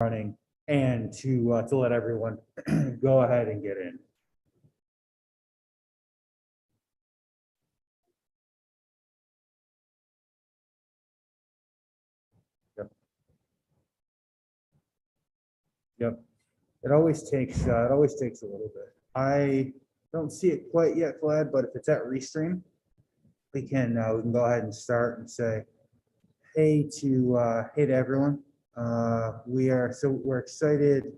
running and to let everyone go ahead and get in. Yep. Yep. It always takes a little bit. I don't see it quite yet, Vlad, but if it's at Restream, we can go ahead and start and say hey to everyone. We're excited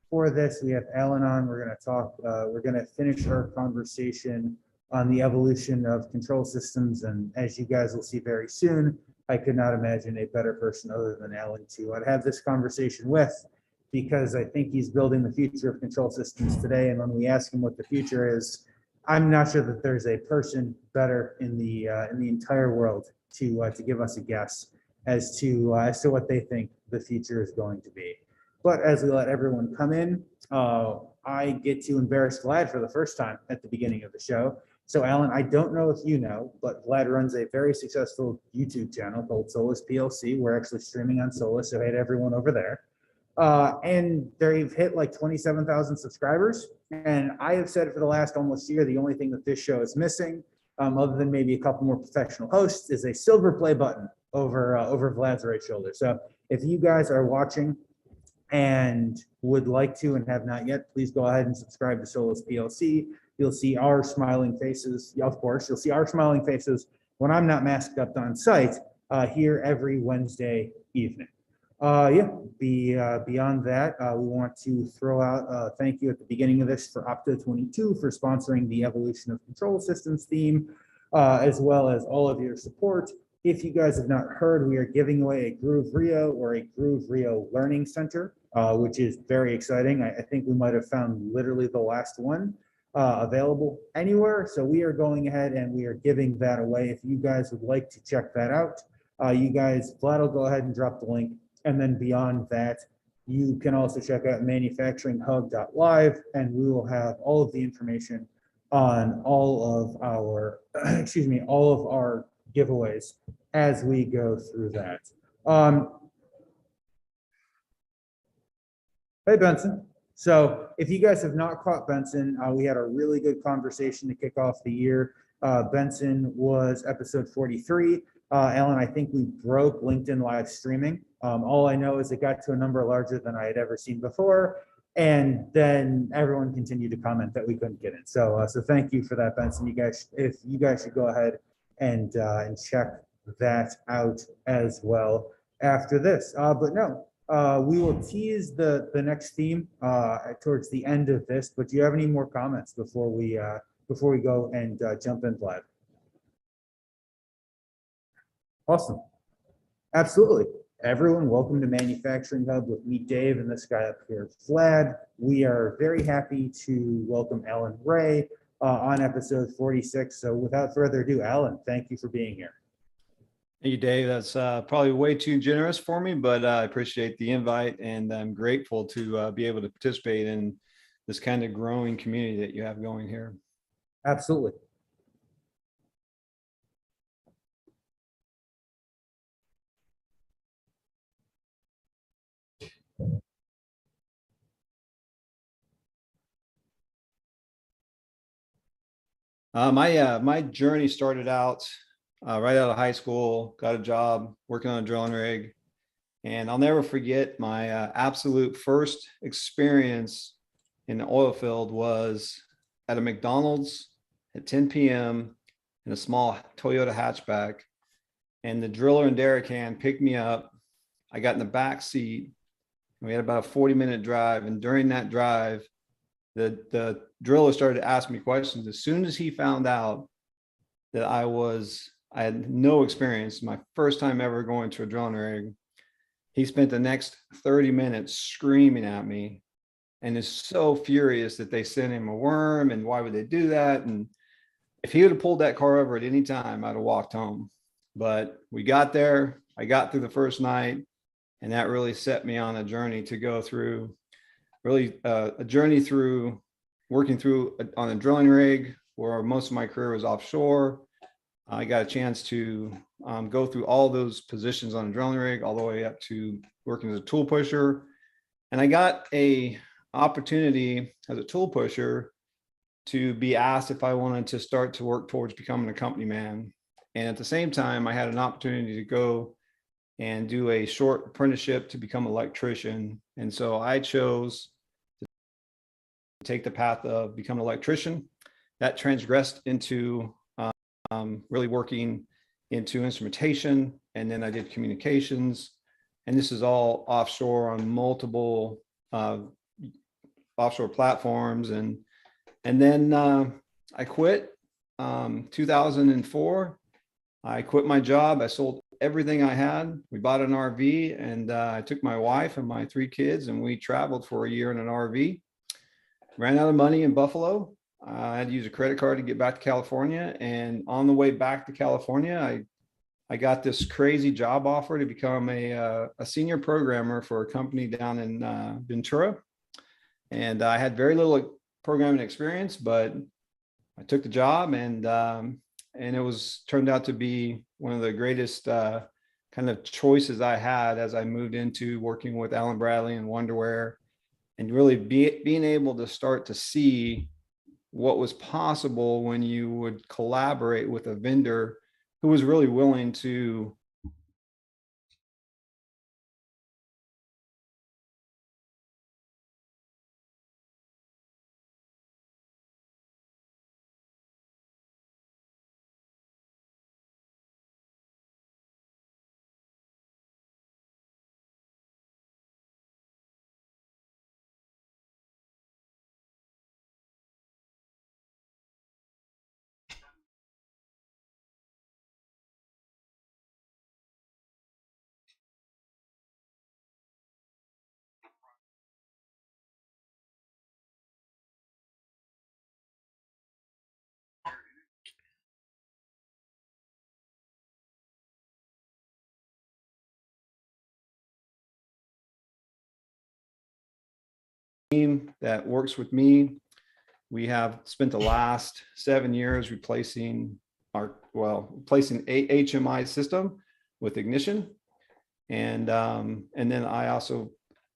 for this. We have Alan on. We're going to talk. We're going to finish our conversation on the evolution of control systems, and as you guys will see very soon, I could not imagine a better person other than Alan to have this conversation with, because I think he's building the future of control systems today. And when we ask him what the future is, I'm not sure that there's a person better in the entire world to give us a guess as to what they think the future is going to be. But as we let everyone come in, I get to embarrass Vlad for the first time at the beginning of the show. So Alan, I don't know if you know, but Vlad runs a very successful YouTube channel called Solus PLC. We're actually streaming on Solus, so hey to everyone over there. And they've hit like 27,000 subscribers. And I have said for the last almost year, the only thing that this show is missing, other than maybe a couple more professional hosts, is a silver play button over Vlad's right shoulder. So if you guys are watching and would like to and have not yet, please go ahead and subscribe to Solus PLC. You'll see our smiling faces. Of course, you'll see our smiling faces when I'm not masked up on site here every Wednesday evening. Beyond that, we want to throw out a thank you at the beginning of this for Opto22 for sponsoring the Evolution of Control Systems theme, as well as all of your support. If you guys have not heard, we are giving away a Groove Rio or a Groove Rio Learning Center, which is very exciting. I think we might have found literally the last one available anywhere. So we are going ahead and we are giving that away. If you guys would like to check that out, Vlad will go ahead and drop the link. And then beyond that, you can also check out manufacturinghub.live, and we will have all of the information on all of our, all of our giveaways as we go through that. Hey, Benson. So if you guys have not caught Benson, we had a really good conversation to kick off the year. Benson was episode 43. Alan, I think we broke LinkedIn live streaming. All I know is it got to a number larger than I had ever seen before. And then everyone continued to comment that we couldn't get in. So thank you for that, Benson. You guys should go ahead and check that out as well after this. But no, we will tease the next theme towards the end of this. But do you have any more comments before we go and jump in, Vlad? Awesome. Absolutely. Everyone, welcome to Manufacturing Hub with me, Dave, and this guy up here, Vlad. We are very happy to welcome Alan Ray on episode 46. So without further ado, Alan, thank you for being here. Thank you, Dave. That's probably way too generous for me, but I appreciate the invite, and I'm grateful to be able to participate in this kind of growing community that you have going here. Absolutely. My journey started out right out of high school, got a job working on a drilling rig. And I'll never forget my absolute first experience in the oil field was at a McDonald's at 10 p.m. in a small Toyota hatchback. And the driller and derrick hand picked me up. I got in the back seat. We had about a 40-minute drive. And during that drive, the driller started to ask me questions. As soon as he found out that I had no experience, my first time ever going to a drilling rig, he spent the next 30 minutes screaming at me and is so furious that they sent him a worm and why would they do that? And if he would have pulled that car over at any time, I'd have walked home. But we got there, I got through the first night, and that really set me on a journey to go through, a journey through working through on a drilling rig where most of my career was offshore. I got a chance to go through all those positions on a drilling rig, all the way up to working as a tool pusher, And I got a opportunity as a tool pusher to be asked if I wanted to start to work towards becoming a company man. And at the same time, I had an opportunity to go and do a short apprenticeship to become an electrician. And so I chose to take the path of becoming an electrician. That transgressed into really working into instrumentation. And then I did communications. And this is all offshore on multiple offshore platforms. And then I quit 2004. I quit my job. I sold everything I had. We bought an RV, and I took my wife and my 3 kids, and we traveled for a year in an RV. Ran out of money in Buffalo. I had to use a credit card to get back to California. And on the way back to California, I got this crazy job offer to become a senior programmer for a company down in Ventura. And I had very little programming experience, but I took the job, and it was turned out to be one of the greatest kind of choices I had as I moved into working with Allen Bradley and Wonderware, and really being able to start to see what was possible when you would collaborate with a vendor who was really willing to team that works with me. We have spent the last 7 years replacing replacing a HMI system with ignition. And then I also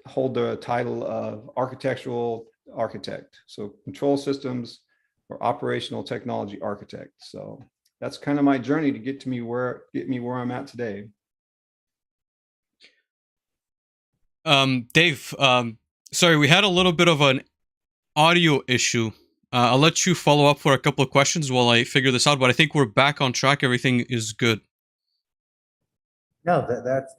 hold the title of architectural architect. So control systems or operational technology architect. So that's kind of my journey to get me where I'm at today. Dave, sorry, we had a little bit of an audio issue. I'll let you follow up for a couple of questions while I figure this out, but I think we're back on track. Everything is good. No,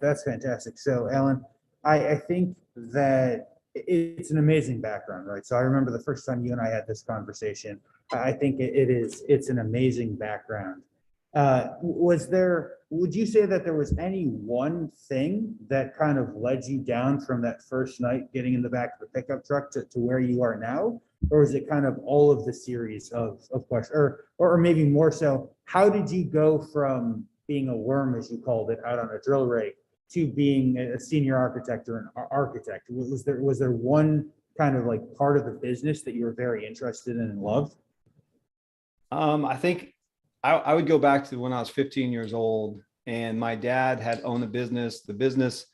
that's fantastic. So, Alan, I think that it's an amazing background, right? So I remember the first time you and I had this conversation. I think it's an amazing background. Would you say that there was any one thing that kind of led you down from that first night getting in the back of the pickup truck to where you are now? Or is it kind of all of the series of questions? Or maybe more so, how did you go from being a worm, as you called it, out on a drill rig to being a senior architect or an architect? Was there one kind of like part of the business that you were very interested in and loved? I think I would go back to when I was 15 years old, and my dad had owned a business. The business,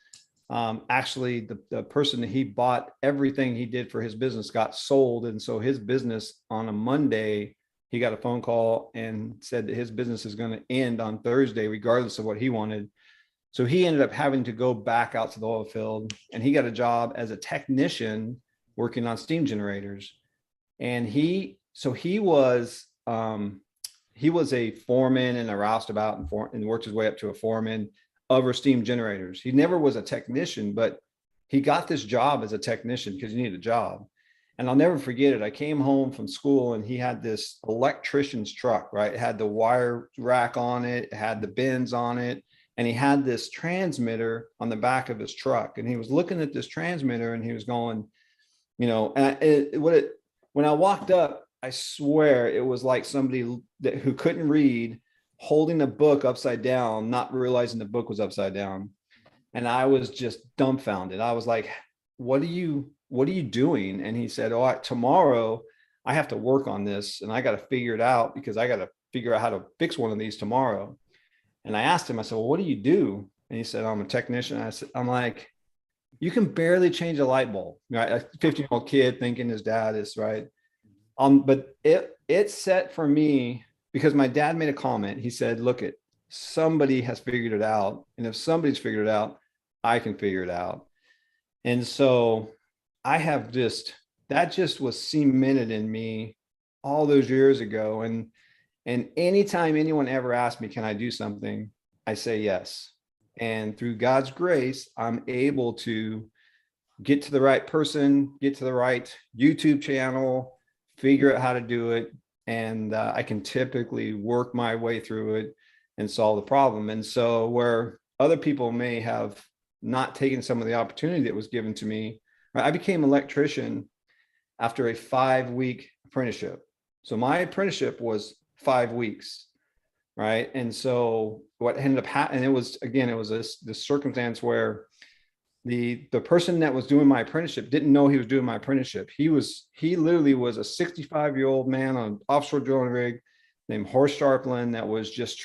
actually, the person that he bought everything he did for his business got sold. And so his business on a Monday, he got a phone call and said that his business is going to end on Thursday, regardless of what he wanted. So he ended up having to go back out to the oil field, and he got a job as a technician working on steam generators. And he was a foreman and a roustabout and worked his way up to a foreman of steam generators. He never was a technician, but he got this job as a technician because he needed a job. And I'll never forget it. I came home from school, and he had this electrician's truck, right? It had the wire rack on it, it had the bins on it, and he had this transmitter on the back of his truck. And he was looking at this transmitter, and he was going, when I walked up, I swear it was like somebody who couldn't read holding a book upside down, not realizing the book was upside down. And I was just dumbfounded. I was like, what are you doing? And he said, tomorrow I have to work on this, and I got to figure it out because I got to figure out how to fix one of these tomorrow. And I asked him, I said, well, what do you do? And he said, I'm a technician. I'm like, You can barely change a light bulb, right? A 15-year-old kid thinking his dad is right. But it set for me because my dad made a comment. He said, look, somebody has figured it out. And if somebody's figured it out, I can figure it out. And so I have that just was cemented in me all those years ago. And anytime anyone ever asks me, can I do something? I say yes. And through God's grace, I'm able to get to the right person, get to the right YouTube channel, figure out how to do it. And I can typically work my way through it and solve the problem. And so where other people may have not taken some of the opportunity that was given to me, right, I became an electrician after a 5-week apprenticeship. So my apprenticeship was 5 weeks, right? And so what ended up happening, it was this circumstance where the person that was doing my apprenticeship didn't know he was doing my apprenticeship. He literally was a 65-year-old man on an offshore drilling rig named Horst Sharplin that was just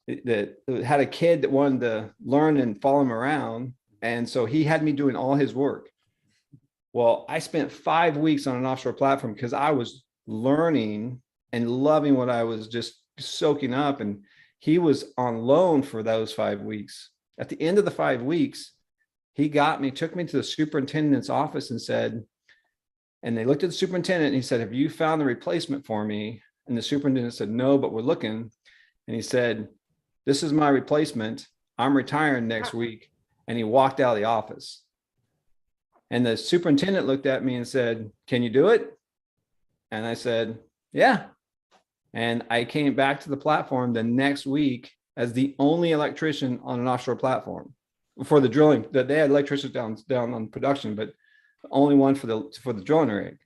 that had a kid that wanted to learn and follow him around. And so he had me doing all his work. Well, I spent 5 weeks on an offshore platform because I was learning and loving what I was just soaking up. And he was on loan for those 5 weeks. At the end of the 5 weeks, he took me to the superintendent's office and they looked at the superintendent and he said, have you found the replacement for me? And the superintendent said, no, but we're looking. And he said, this is my replacement. I'm retiring next week. And he walked out of the office. And the superintendent looked at me and said, can you do it? And I said, yeah. And I came back to the platform the next week as the only electrician on an offshore platform for the drilling. That they had electricians down on production, but the only one for the drilling rig.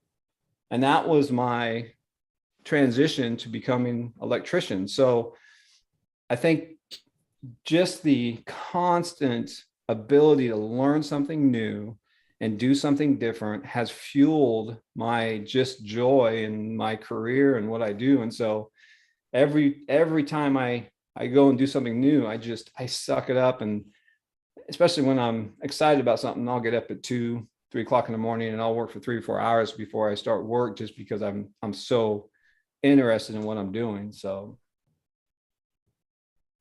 And that was my transition to becoming an electrician. So I think just the constant ability to learn something new and do something different has fueled my just joy in my career and what I do. And so every time I go and do something new, I suck it up. And especially when I'm excited about something, I'll get up at 2, 3 o'clock in the morning and I'll work for 3 or 4 hours before I start work, just because I'm so interested in what I'm doing. So.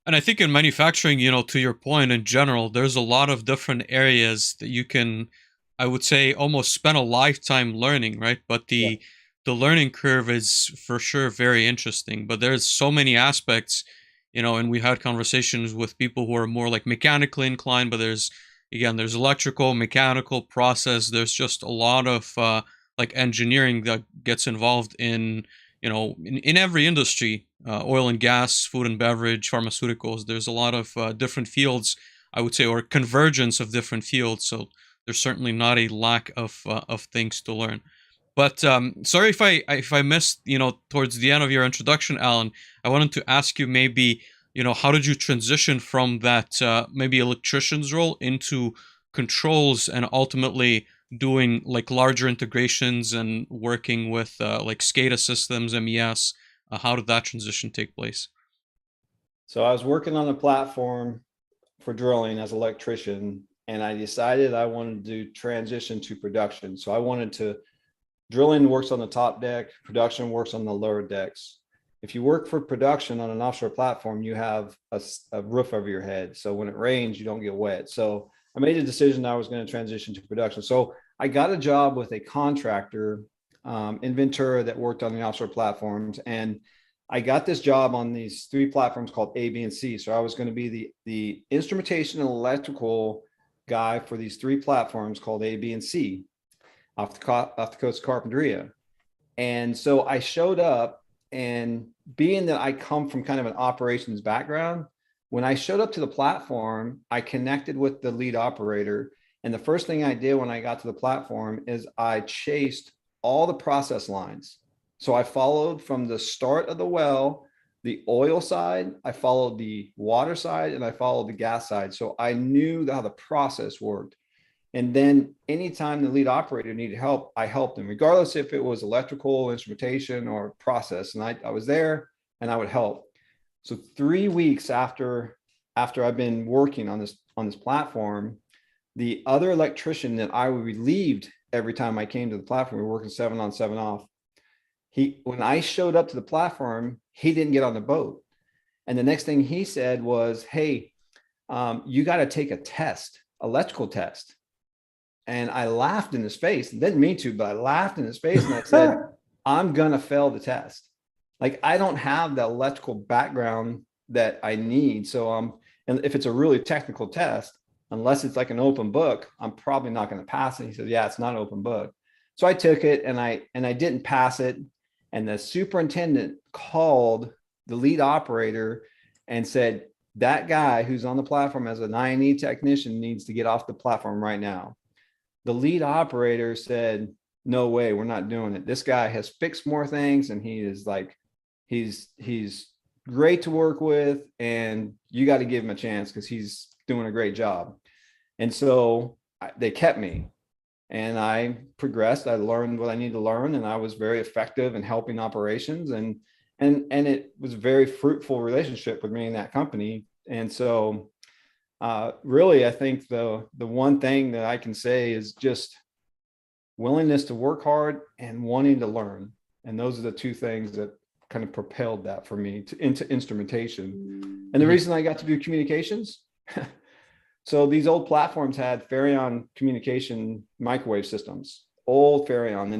And I think in manufacturing, to your point, in general, there's a lot of different areas that you can, I would say, almost spend a lifetime learning, right? But the learning curve is for sure very interesting. But there's so many aspects, and we had conversations with people who are more like mechanically inclined, but there's electrical, mechanical, process. There's just a lot of like engineering that gets involved in every industry, oil and gas, food and beverage, pharmaceuticals. There's a lot of different fields, I would say, or convergence of different fields. So there's certainly not a lack of things to learn. But sorry if I missed, towards the end of your introduction, Alan. I wanted to ask you maybe, how did you transition from that maybe electrician's role into controls and ultimately doing like larger integrations and working with like SCADA systems, MES? How did that transition take place? So I was working on a platform for drilling as an electrician, and I decided I wanted to transition to production. So I wanted to, drilling works on the top deck, production works on the lower decks. If you work for production on an offshore platform, you have a roof over your head. So when it rains, you don't get wet. So I made a decision I was going to transition to production. So I got a job with a contractor in Ventura that worked on the offshore platforms. And I got this job on these 3 platforms called A, B, and C. So I was going to be the instrumentation and electrical guy for these 3 platforms called A, B, and C off the coast of Carpinteria. And so I showed up, and being that I come from kind of an operations background, when I showed up to the platform, I connected with the lead operator. And the first thing I did when I got to the platform is I chased all the process lines. So I followed from the start of the well, the oil side, I followed the water side, and I followed the gas side. So I knew how the process worked. And then anytime the lead operator needed help, I helped them, regardless if it was electrical, instrumentation, or process. And I was there and I would help. So 3 weeks after I've been working on this platform, the other electrician that I relieved every time I came to the platform, we were working 7 on 7 off. When I showed up to the platform, he didn't get on the boat. And the next thing he said was, hey, you got to take a test, electrical test. And I laughed in his face. Didn't mean to, but I laughed in his face and I said, I'm going to fail the test. Like, I don't have the electrical background that I need. So and if it's a really technical test, unless it's like an open book, I'm probably not going to pass it. He said, yeah, it's not an open book. So I took it and I didn't pass it. And the superintendent called the lead operator and said, that guy who's on the platform as an I&E technician needs to get off the platform right now. The lead operator said, no way, we're not doing it. This guy has fixed more things and he is like, he's great to work with, and you got to give him a chance because he's doing a great job. And so they kept me, and I progressed. I learned what I need to learn, and I was very effective in helping operations, and it was a very fruitful relationship with me and that company. And so really, I think the one thing that I can say is just willingness to work hard and wanting to learn. And those are the two things that kind of propelled that for me into instrumentation. And the reason I got to do communications, so these old platforms had Farion communication microwave systems, old Farion,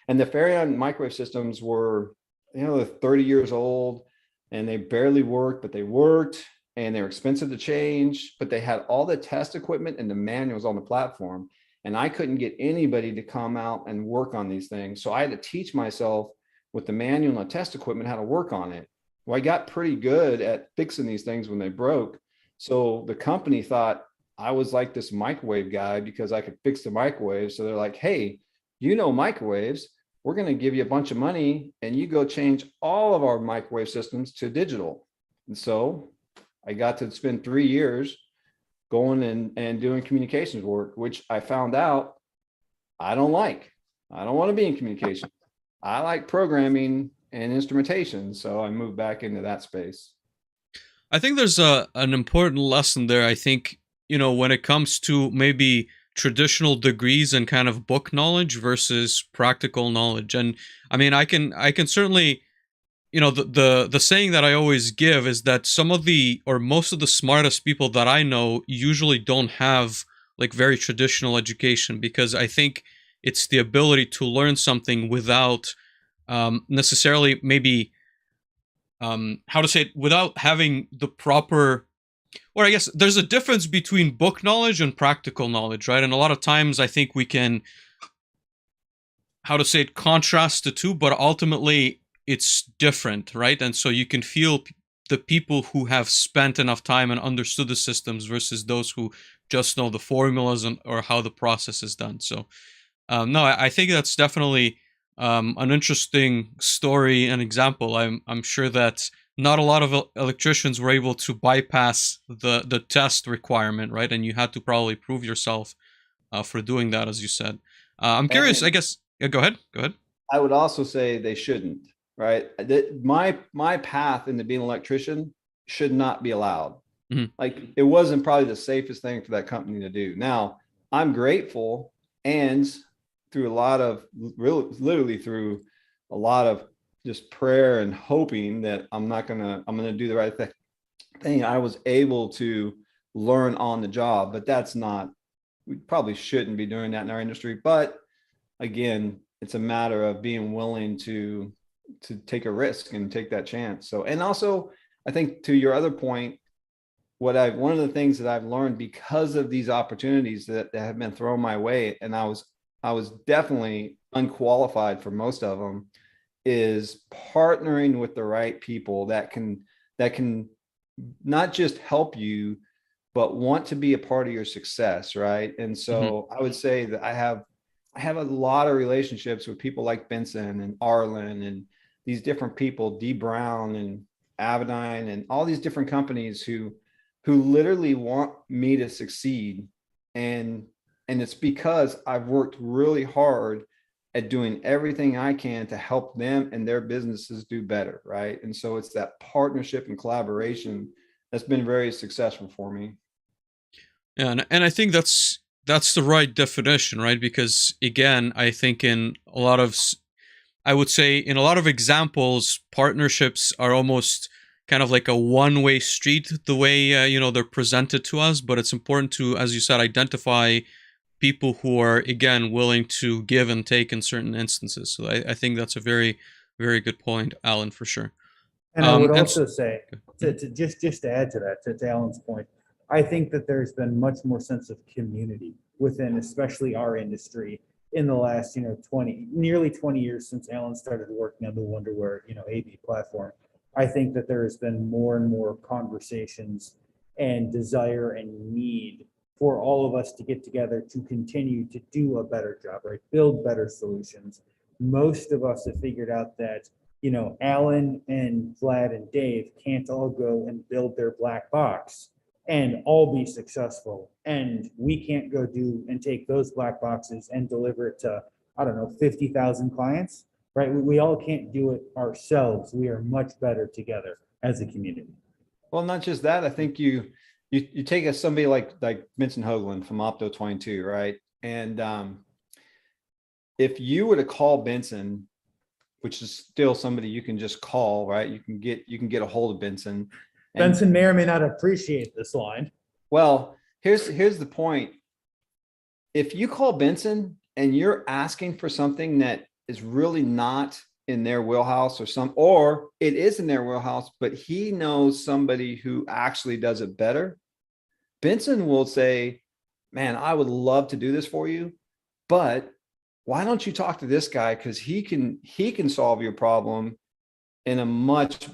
and the Farion microwave systems were, 30 years old, and they barely worked, but they worked, and they were expensive to change, but they had all the test equipment and the manuals on the platform. And I couldn't get anybody to come out and work on these things. So I had to teach myself with the manual and the test equipment how to work on it. Well, I got pretty good at fixing these things when they broke. So the company thought I was like this microwave guy because I could fix the microwave. So they're like, hey, microwaves, we're going to give you a bunch of money and you go change all of our microwave systems to digital. And so I got to spend 3 years going and doing communications work, which I found out I don't like. I don't want to be in communication. I like programming and instrumentation. So I moved back into that space. I think there's an important lesson there. I think, when it comes to maybe traditional degrees and kind of book knowledge versus practical knowledge. And I mean, I can certainly, the saying that I always give is that most of the smartest people that I know usually don't have like very traditional education, because I think it's the ability to learn something without necessarily maybe without having the proper, or I guess there's a difference between book knowledge and practical knowledge, right? And a lot of times I think we can contrast the two, but ultimately it's different, right? And so you can feel the people who have spent enough time and understood the systems versus those who just know the formulas or how the process is done. So no, I think that's definitely an interesting story and example. I'm sure that not a lot of electricians were able to bypass the test requirement, right? And you had to probably prove yourself for doing that, as you said. I'm curious, I guess. Yeah, go ahead. I would also say they shouldn't, right? My path into being an electrician should not be allowed. Mm-hmm. Like, it wasn't probably the safest thing for that company to do. Now, I'm grateful, and through literally through a lot of just prayer and hoping that I'm gonna do the right thing. I was able to learn on the job, but we probably shouldn't be doing that in our industry. But again, it's a matter of being willing to take a risk and take that chance. So, and also I think to your other point, one of the things that I've learned because of these opportunities that have been thrown my way, and I was definitely unqualified for most of them, is partnering with the right people that can not just help you, but want to be a part of your success, right? And so I would say that I have a lot of relationships with people like Benson and Arlen and these different people, D Brown and Avidine and all these different companies who literally want me to succeed. And it's because I've worked really hard at doing everything I can to help them and their businesses do better, right? And so it's that partnership and collaboration that's been very successful for me. Yeah, and I think that's that's the right definition, right? Because again, I think in a lot of I would say in a lot of examples, partnerships are almost kind of like a one-way street, the way they're presented to us. But it's important to, as you said, identify people who are again willing to give and take in certain instances. So I think that's a very, very good point, Alan, for sure. And I would And also say, to just to add to that, to Alan's point, I think that there's been much more sense of community within, especially our industry, in the last, nearly 20 years since Alan started working on the Wonderware, AV platform. I think that there has been more and more conversations and desire and need for all of us to get together to continue to do a better job, right? Build better solutions. Most of us have figured out that Alan and Vlad and Dave can't all go and build their black box and all be successful. And we can't go do and take those black boxes and deliver it to, I don't know, 50,000 clients, right? We all can't do it ourselves. We are much better together as a community. Well, not just that. I think you take somebody like Vincent Hoagland from Opto 22, right? And if you were to call Benson, which is still somebody you can just call, right? You can get a hold of Benson. Benson may or may not appreciate this line. Well, here's the point. If you call Benson and you're asking for something that is really not in their wheelhouse, or it is in their wheelhouse, but he knows somebody who actually does it better, Benson will say, man, I would love to do this for you, but why don't you talk to this guy? Because he can solve your problem in a much,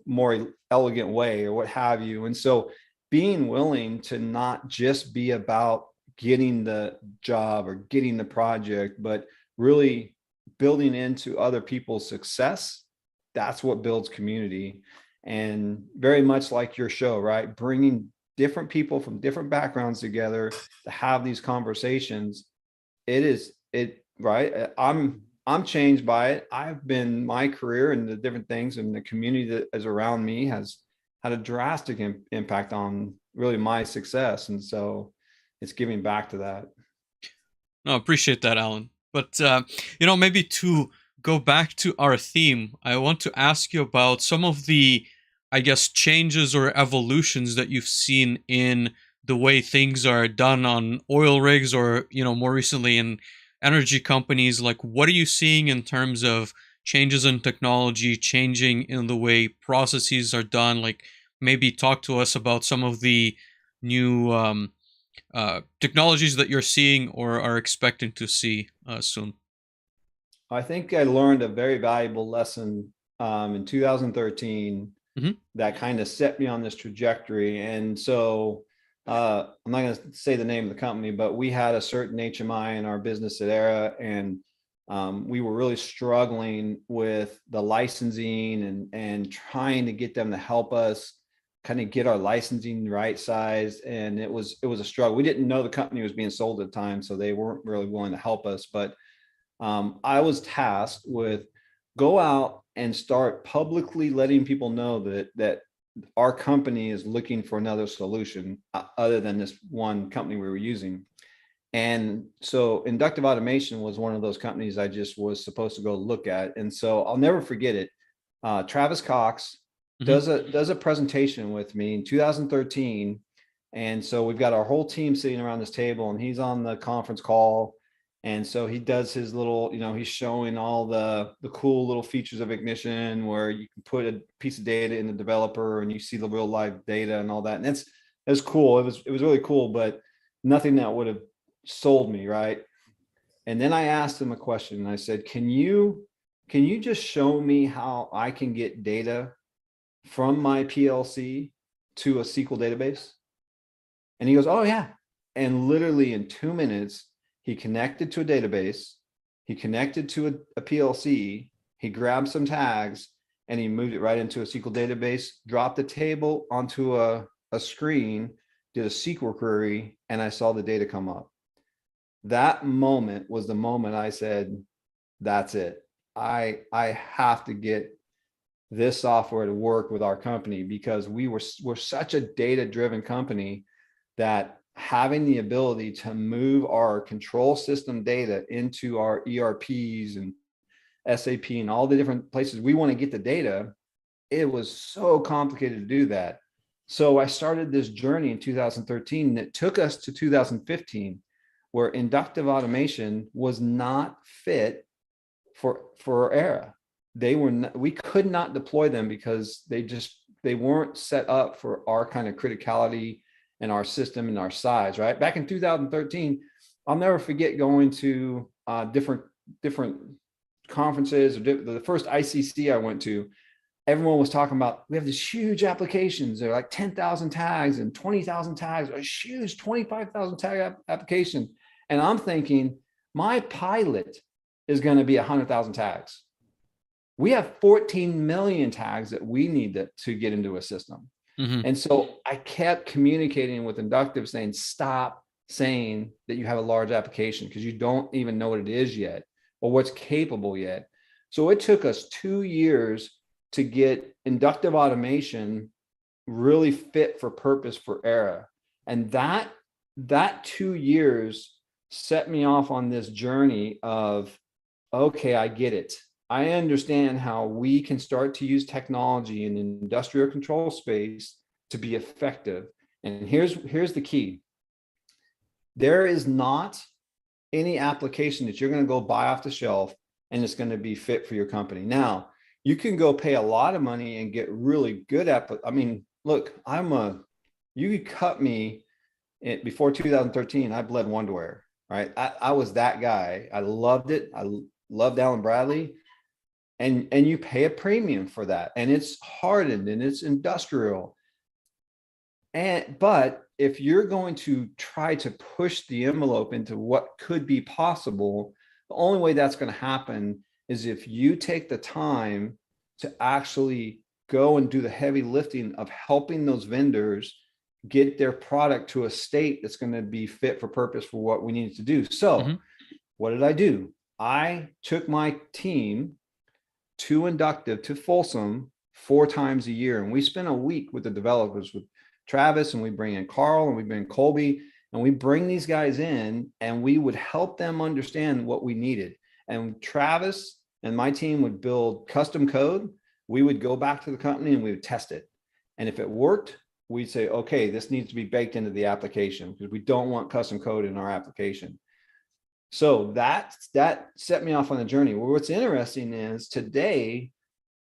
more elegant way or what have you. And so being willing to not just be about getting the job or getting the project, but really building into other people's success, that's what builds community. And very much like your show, right? Bringing different people from different backgrounds together to have these conversations. Right. I'm changed by it. My career and the different things and the community that is around me has had a drastic impact on really my success. And so it's giving back to that. No, appreciate that, Alan. But, maybe to go back to our theme, I want to ask you about some of the, I guess, changes or evolutions that you've seen in the way things are done on oil rigs or, more recently in energy companies. Like, what are you seeing in terms of changes in technology, changing in the way processes are done? Like, maybe talk to us about some of the new technologies that you're seeing or are expecting to see soon. I think I learned a very valuable lesson in 2013 that kind of set me on this trajectory. And so I'm not going to say the name of the company, but we had a certain HMI in our business at Aera, and we were really struggling with the licensing and trying to get them to help us kind of get our licensing right size. And it was a struggle. We didn't know the company was being sold at the time, so they weren't really willing to help us. But I was tasked with go out and start publicly letting people know that our company is looking for another solution other than this one company we were using. And so inductive automation was one of those companies I just was supposed to go look at. And so I'll never forget it. Travis Cox does a presentation with me in 2013. And so we've got our whole team sitting around this table, and he's on the conference call. And so he does his little, he's showing all the cool little features of Ignition, where you can put a piece of data in the developer and you see the real live data and all that. And it's cool. It was really cool, but nothing that would have sold me, right? And then I asked him a question, and I said, can you just show me how I can get data from my PLC to a SQL database? And he goes, oh yeah. And literally in 2 minutes, he connected to a database, he connected to a PLC, he grabbed some tags, and he moved it right into a SQL database, dropped the table onto a screen, did a SQL query, and I saw the data come up. That moment was the moment I said, that's it. I have to get this software to work with our company, because we're such a data-driven company that having the ability to move our control system data into our ERPs and SAP and all the different places we want to get the data, it was so complicated to do that. So I started this journey in 2013 that took us to 2015, where inductive automation was not fit for Aera. They were not, we could not deploy them because they weren't set up for our kind of criticality and our system and our size, right? Back in 2013, I'll never forget going to different conferences, or the first ICC I went to. Everyone was talking about, we have these huge applications. They're like 10,000 tags and 20,000 tags, a huge 25,000 tag application. And I'm thinking, my pilot is going to be 100,000 tags. We have 14 million tags that we need to get into a system. Mm-hmm. And so I kept communicating with inductive saying, stop saying that you have a large application because you don't even know what it is yet or what's capable yet. So it took us 2 years to get inductive automation really fit for purpose for Aera. And that 2 years set me off on this journey of, okay, I get it. I understand how we can start to use technology in the industrial control space to be effective. And here's the key. There is not any application that you're going to go buy off the shelf and it's going to be fit for your company. Now, you can go pay a lot of money and get really good at, I mean, look, you could cut me before 2013, I bled Wonderware, right? I was that guy. I loved it. I loved Alan Bradley. And you pay a premium for that. And it's hardened and it's industrial. But if you're going to try to push the envelope into what could be possible, the only way that's going to happen is if you take the time to actually go and do the heavy lifting of helping those vendors get their product to a state that's going to be fit for purpose for what we need to do. So what did I do? I took my team to inductive to Folsom 4 times a year. And we spent a week with the developers with Travis, and we bring in Carl and we bring Colby, and we bring these guys in and we would help them understand what we needed. And Travis and my team would build custom code. We would go back to the company and we would test it. And if it worked, we'd say, okay, this needs to be baked into the application because we don't want custom code in our application. So that set me off on the journey. Well, what's interesting is today,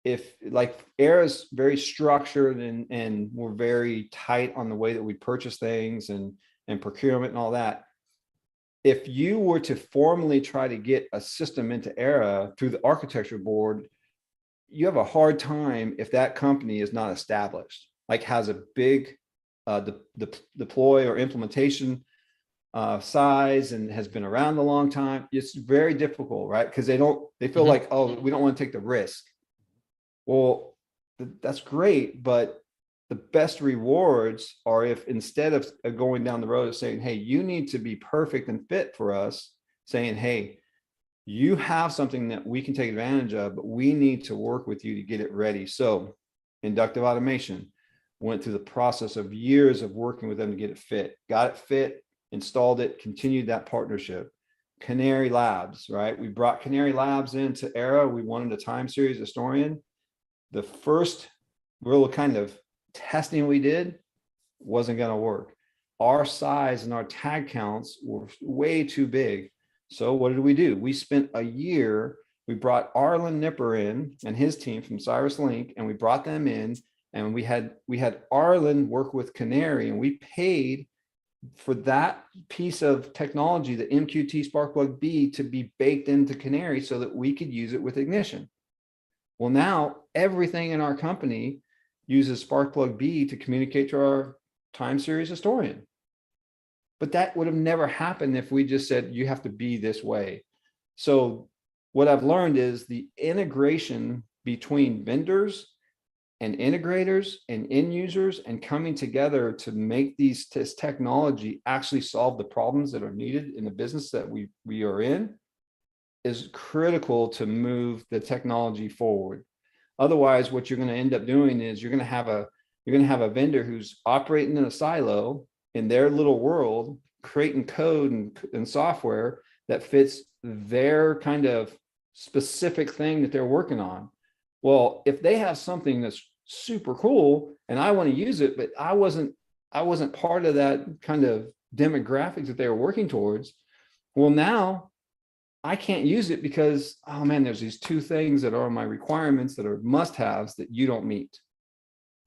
if like Aera's very structured and we're very tight on the way that we purchase things and procurement and all that. If you were to formally try to get a system into Aera through the architecture board, you have a hard time if that company is not established, like has a big deploy or implementation size and has been around a long time. It's very difficult, right? Because they feel like, oh, we don't want to take the risk. Well, that's great, but the best rewards are if instead of going down the road of saying, hey, you need to be perfect and fit for us, saying, hey, you have something that we can take advantage of, but we need to work with you to get it ready. So inductive automation went through the process of years of working with them to get it fit, got it fit, installed it, continued that partnership. Canary Labs, right? We brought Canary Labs into Aera. We wanted a time series historian. The first real kind of testing we did wasn't going to work. Our size and our tag counts were way too big. So what did we do? We spent a year, we brought Arlen Nipper in and his team from Cyrus Link, and we brought them in and we had Arlen work with Canary, and we paid for that piece of technology, the MQT Sparkplug B, to be baked into Canary so that we could use it with Ignition. Well, now everything in our company uses Sparkplug B to communicate to our time series historian. But that would have never happened if we just said, you have to be this way. So what I've learned is the integration between vendors and integrators and end users and coming together to make this technology actually solve the problems that are needed in the business that we are in is critical to move the technology forward. Otherwise, what you're going to end up doing is you're going to have a vendor who's operating in a silo in their little world, creating code and software that fits their kind of specific thing that they're working on. Well, if they have something that's super cool and I want to use it, but I wasn't part of that kind of demographics that they were working towards. Well, now I can't use it because, oh man, there's these two things that are my requirements that are must-haves that you don't meet.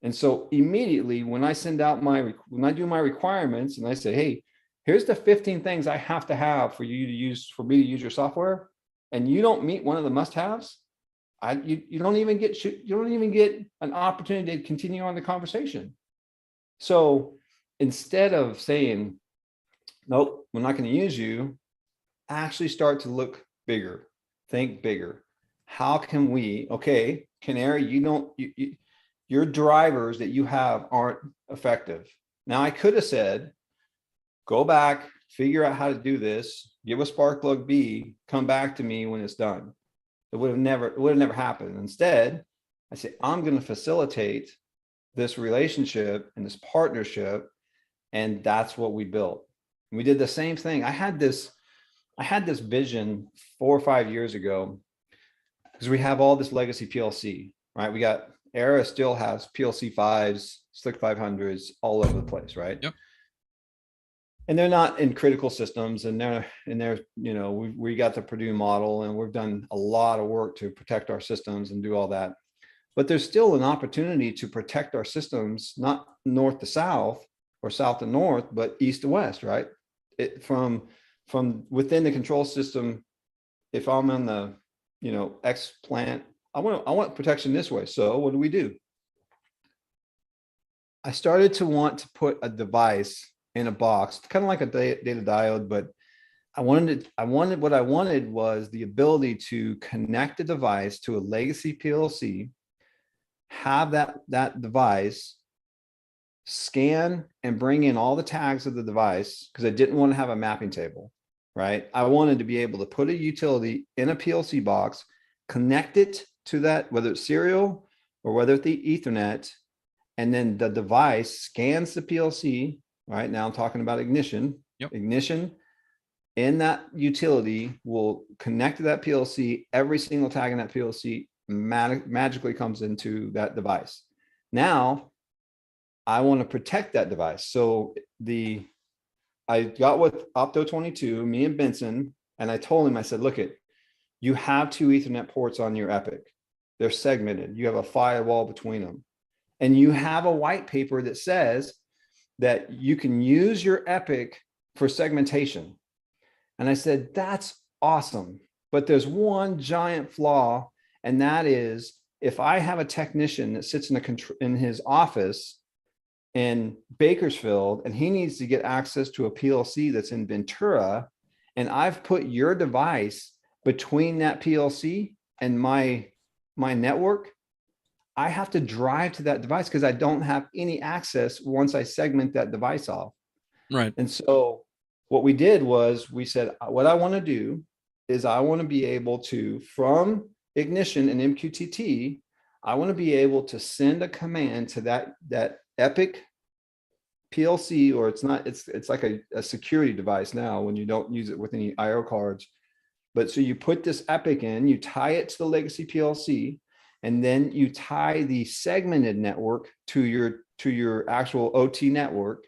And so immediately when I send out when I do my requirements and I say, hey, here's the 15 things I have to have for me to use your software, and you don't meet one of the must-haves, you don't even get an opportunity to continue on the conversation. So instead of saying, nope, we're not going to use you, actually start to look bigger, think bigger. How can we, okay, Canary, your drivers that you have aren't effective. Now I could have said, go back, figure out how to do this, give a Sparkplug B, come back to me when it's done. It would have never happened. Instead, I say, I'm going to facilitate this relationship and this partnership. And that's what we built. We did the same thing. I had this vision 4 or 5 years ago, because we have all this legacy PLC, right? We got Aera still has PLC 5s, Slick 500s all over the place, right? Yep. And they're not in critical systems, and they're we got the Purdue model, and we've done a lot of work to protect our systems and do all that. But there's still an opportunity to protect our systems, not north to south or south to north, but east to west, right? From within the control system. If I'm on the X plant, I want protection this way. So what do? I started to want to put a device in a box, kind of like a data diode, but what I wanted was the ability to connect a device to a legacy PLC, have that device scan and bring in all the tags of the device, because I didn't want to have a mapping table, right? I wanted to be able to put a utility in a PLC box, connect it to that, whether it's serial or whether it's the Ethernet, and then the device scans the PLC. Right now I'm talking about ignition. Yep. Ignition in that utility will connect to that PLC. Every single tag in that PLC magically comes into that device. Now I want to protect that device. So I got with Opto22, me and Benson, and I told him, I said, look, you have 2 Ethernet ports on your Epic. They're segmented. You have a firewall between them. And you have a white paper that says that you can use your Epic for segmentation. And I said, that's awesome. But there's one giant flaw, and that is, if I have a technician that sits in his office in Bakersfield and he needs to get access to a PLC that's in Ventura, and I've put your device between that PLC and my network, I have to drive to that device because I don't have any access once I segment that device off. Right. And so what we did was we said, what I want to do is I want to be able to, from Ignition and MQTT, I want to be able to send a command to that Epic PLC, or it's like a security device now when you don't use it with any IO cards. But so you put this Epic in, you tie it to the legacy PLC, and then you tie the segmented network to your actual OT network.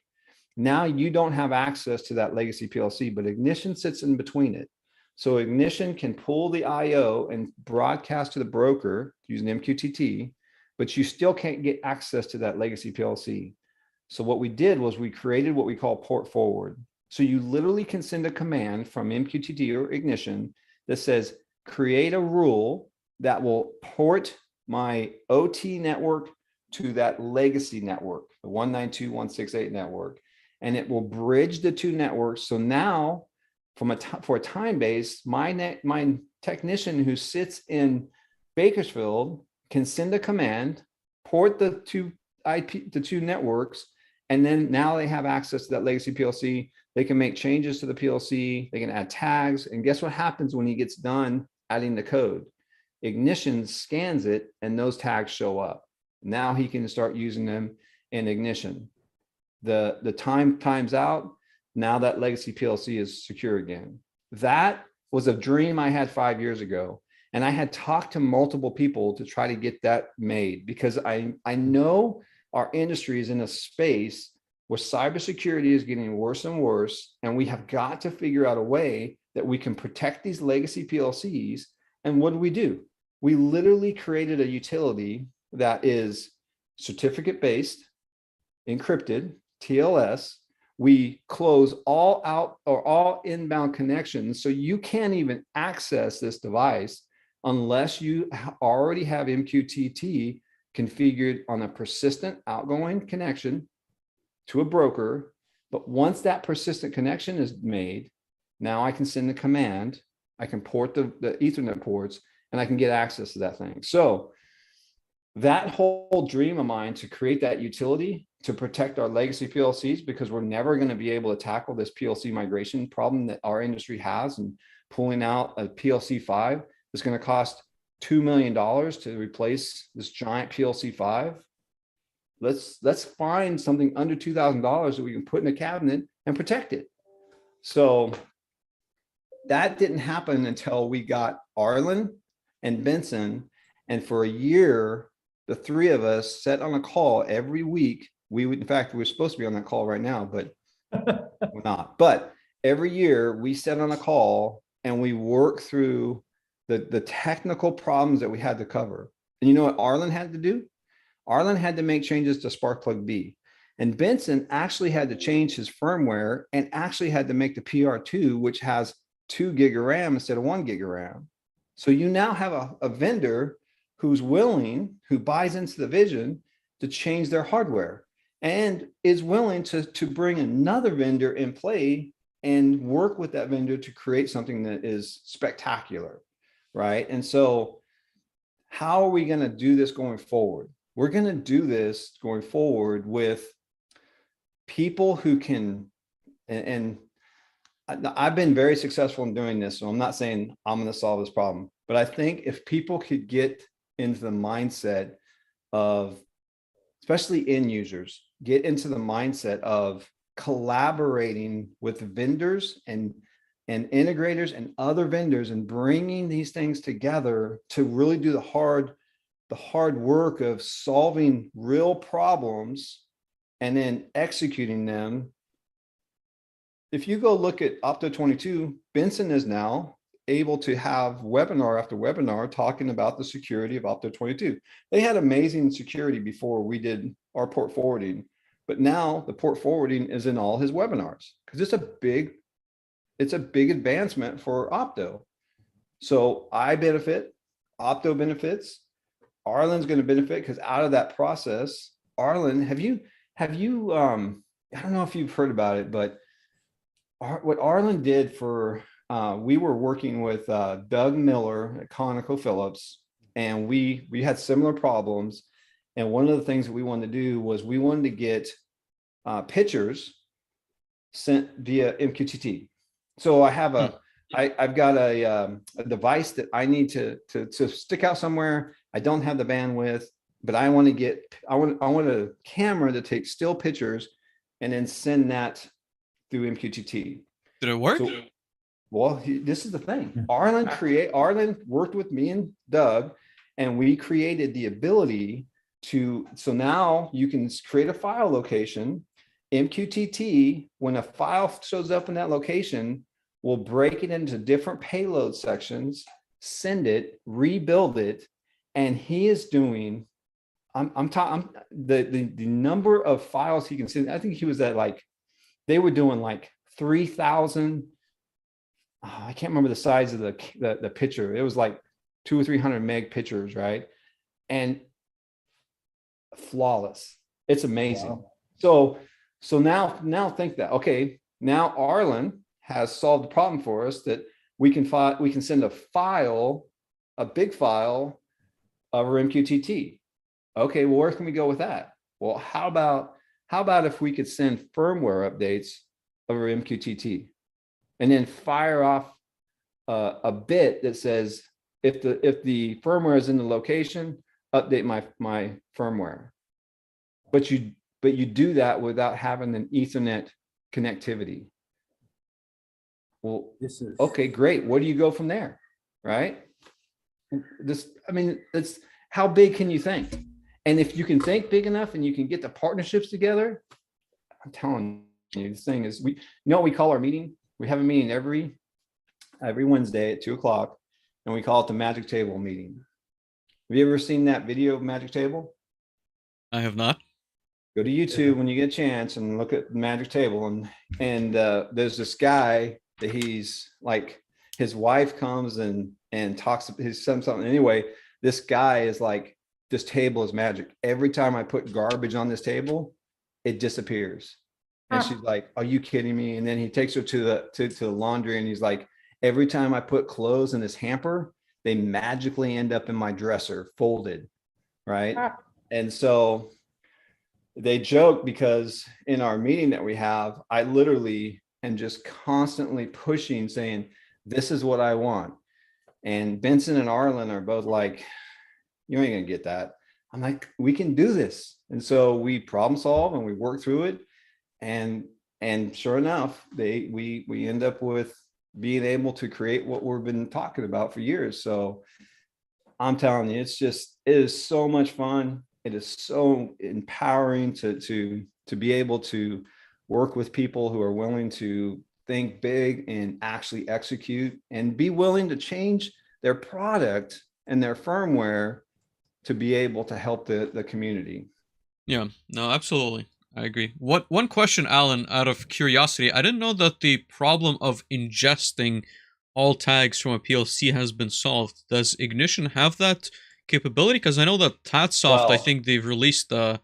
Now you don't have access to that legacy PLC, but Ignition sits in between it. So Ignition can pull the IO and broadcast to the broker using MQTT, but you still can't get access to that legacy PLC. So what we did was we created what we call port forward. So you literally can send a command from MQTT or Ignition that says, create a rule that will port my OT network to that legacy network, the 192.168 network, and it will bridge the 2 networks. So now, for a time base, my technician who sits in Bakersfield can send a command, port the 2 networks, and then now they have access to that legacy PLC. They can make changes to the PLC. They can add tags. And guess what happens when he gets done adding the code? Ignition scans it and those tags show up. Now he can start using them in Ignition. the time's out. Now that legacy PLC is secure again. That was a dream I had 5 years ago. And I had talked to multiple people to try to get that made, because I know our industry is in a space where cybersecurity is getting worse and worse. And we have got to figure out a way that we can protect these legacy PLCs. And what do? We literally created a utility that is certificate-based, encrypted, TLS. We close all out or all inbound connections. So you can't even access this device unless you already have MQTT configured on a persistent outgoing connection to a broker. But once that persistent connection is made, now I can send the command, I can port the Ethernet ports, and I can get access to that thing. So that whole dream of mine to create that utility to protect our legacy PLCs, because we're never going to be able to tackle this PLC migration problem that our industry has, and pulling out a PLC 5 is going to cost $2 million to replace this giant PLC 5. Let's find something under $2,000 that we can put in a cabinet and protect it. So that didn't happen until we got Arlen and Benson. And for a year, the three of us sat on a call every week. In fact, we're supposed to be on that call right now, but we're not. But every year we sat on a call and we worked through the technical problems that we had to cover. And you know what Arlen had to do? Arlen had to make changes to Sparkplug B. And Benson actually had to change his firmware and actually had to make the PR2, which has 2 gig of RAM instead of 1 gig of RAM. So you now have a vendor who's willing, who buys into the vision to change their hardware and is willing to bring another vendor in play and work with that vendor to create something that is spectacular, right? And so how are we going to do this going forward? We're going to do this going forward with people who can, and I've been very successful in doing this, so I'm not saying I'm going to solve this problem, but I think if people could get into the mindset of, especially end users, get into the mindset of collaborating with vendors and integrators and other vendors and bringing these things together to really do the hard work of solving real problems and then executing them. If you go look at Opto 22, Benson is now able to have webinar after webinar talking about the security of Opto 22. They had amazing security before we did our port forwarding, but now the port forwarding is in all his webinars because it's a big advancement for Opto. So I benefit, Opto benefits, Arlen's going to benefit because out of that process, Arlen, have you I don't know if you've heard about it, but what Arlen did for, we were working with Doug Miller at ConocoPhillips, and we had similar problems. And one of the things that we wanted to do was we wanted to get pictures sent via MQTT. So I have I've got a device that I need to stick out somewhere. I don't have the bandwidth, but I want a camera to take still pictures and then send that through MQTT. Did it work? So, well, this is the thing. Arlen worked with me and Doug, and we created the ability to, so now you can create a file location. MQTT, when a file shows up in that location, will break it into different payload sections, send it, rebuild it, and he is doing, the number of files he can send. I think he was at like, they were doing like 3,000. I can't remember the size of the picture. It was like 200 or 300 meg pictures, right? And flawless. It's amazing. Wow. So now think that, okay, now Arlen has solved the problem for us that we can send a file, a big file over MQTT. Okay, well, where can we go with that? Well, how about if we could send firmware updates over MQTT and then fire off a bit that says, if the firmware is in the location, update my firmware. But but you do that without having an Ethernet connectivity. Well, This is okay, great. Where do you go from there? Right? I mean, it's how big can you think? And if you can think big enough and you can get the partnerships together, I'm telling you, this thing is, you know what we call our meeting? We have a meeting every Wednesday at 2:00, and we call it the Magic Table meeting. Have you ever seen that video of Magic Table? I have not. Go to YouTube when you get a chance and look at Magic Table, and there's this guy that he's like, his wife comes and talks to his son something. Anyway, this guy is like, this table is magic. Every time I put garbage on this table, it disappears. And she's like, are you kidding me? And then he takes her to the laundry, and he's like, every time I put clothes in this hamper, they magically end up in my dresser folded, right? And so they joke, because in our meeting that we have, I literally am just constantly pushing, saying, this is what I want. And Benson and Arlen are both like, you ain't gonna get that. I'm like, we can do this. And so we problem solve and we work through it. And sure enough, we end up with being able to create what we've been talking about for years. So I'm telling you, it is so much fun. It is so empowering to be able to work with people who are willing to think big and actually execute, and be willing to change their product and their firmware to be able to help the community. Yeah, no, absolutely. I agree. One question, Alan, out of curiosity, I didn't know that the problem of ingesting all tags from a PLC has been solved. Does Ignition have that capability? Because I know that TATSoft, I Well, think they've released an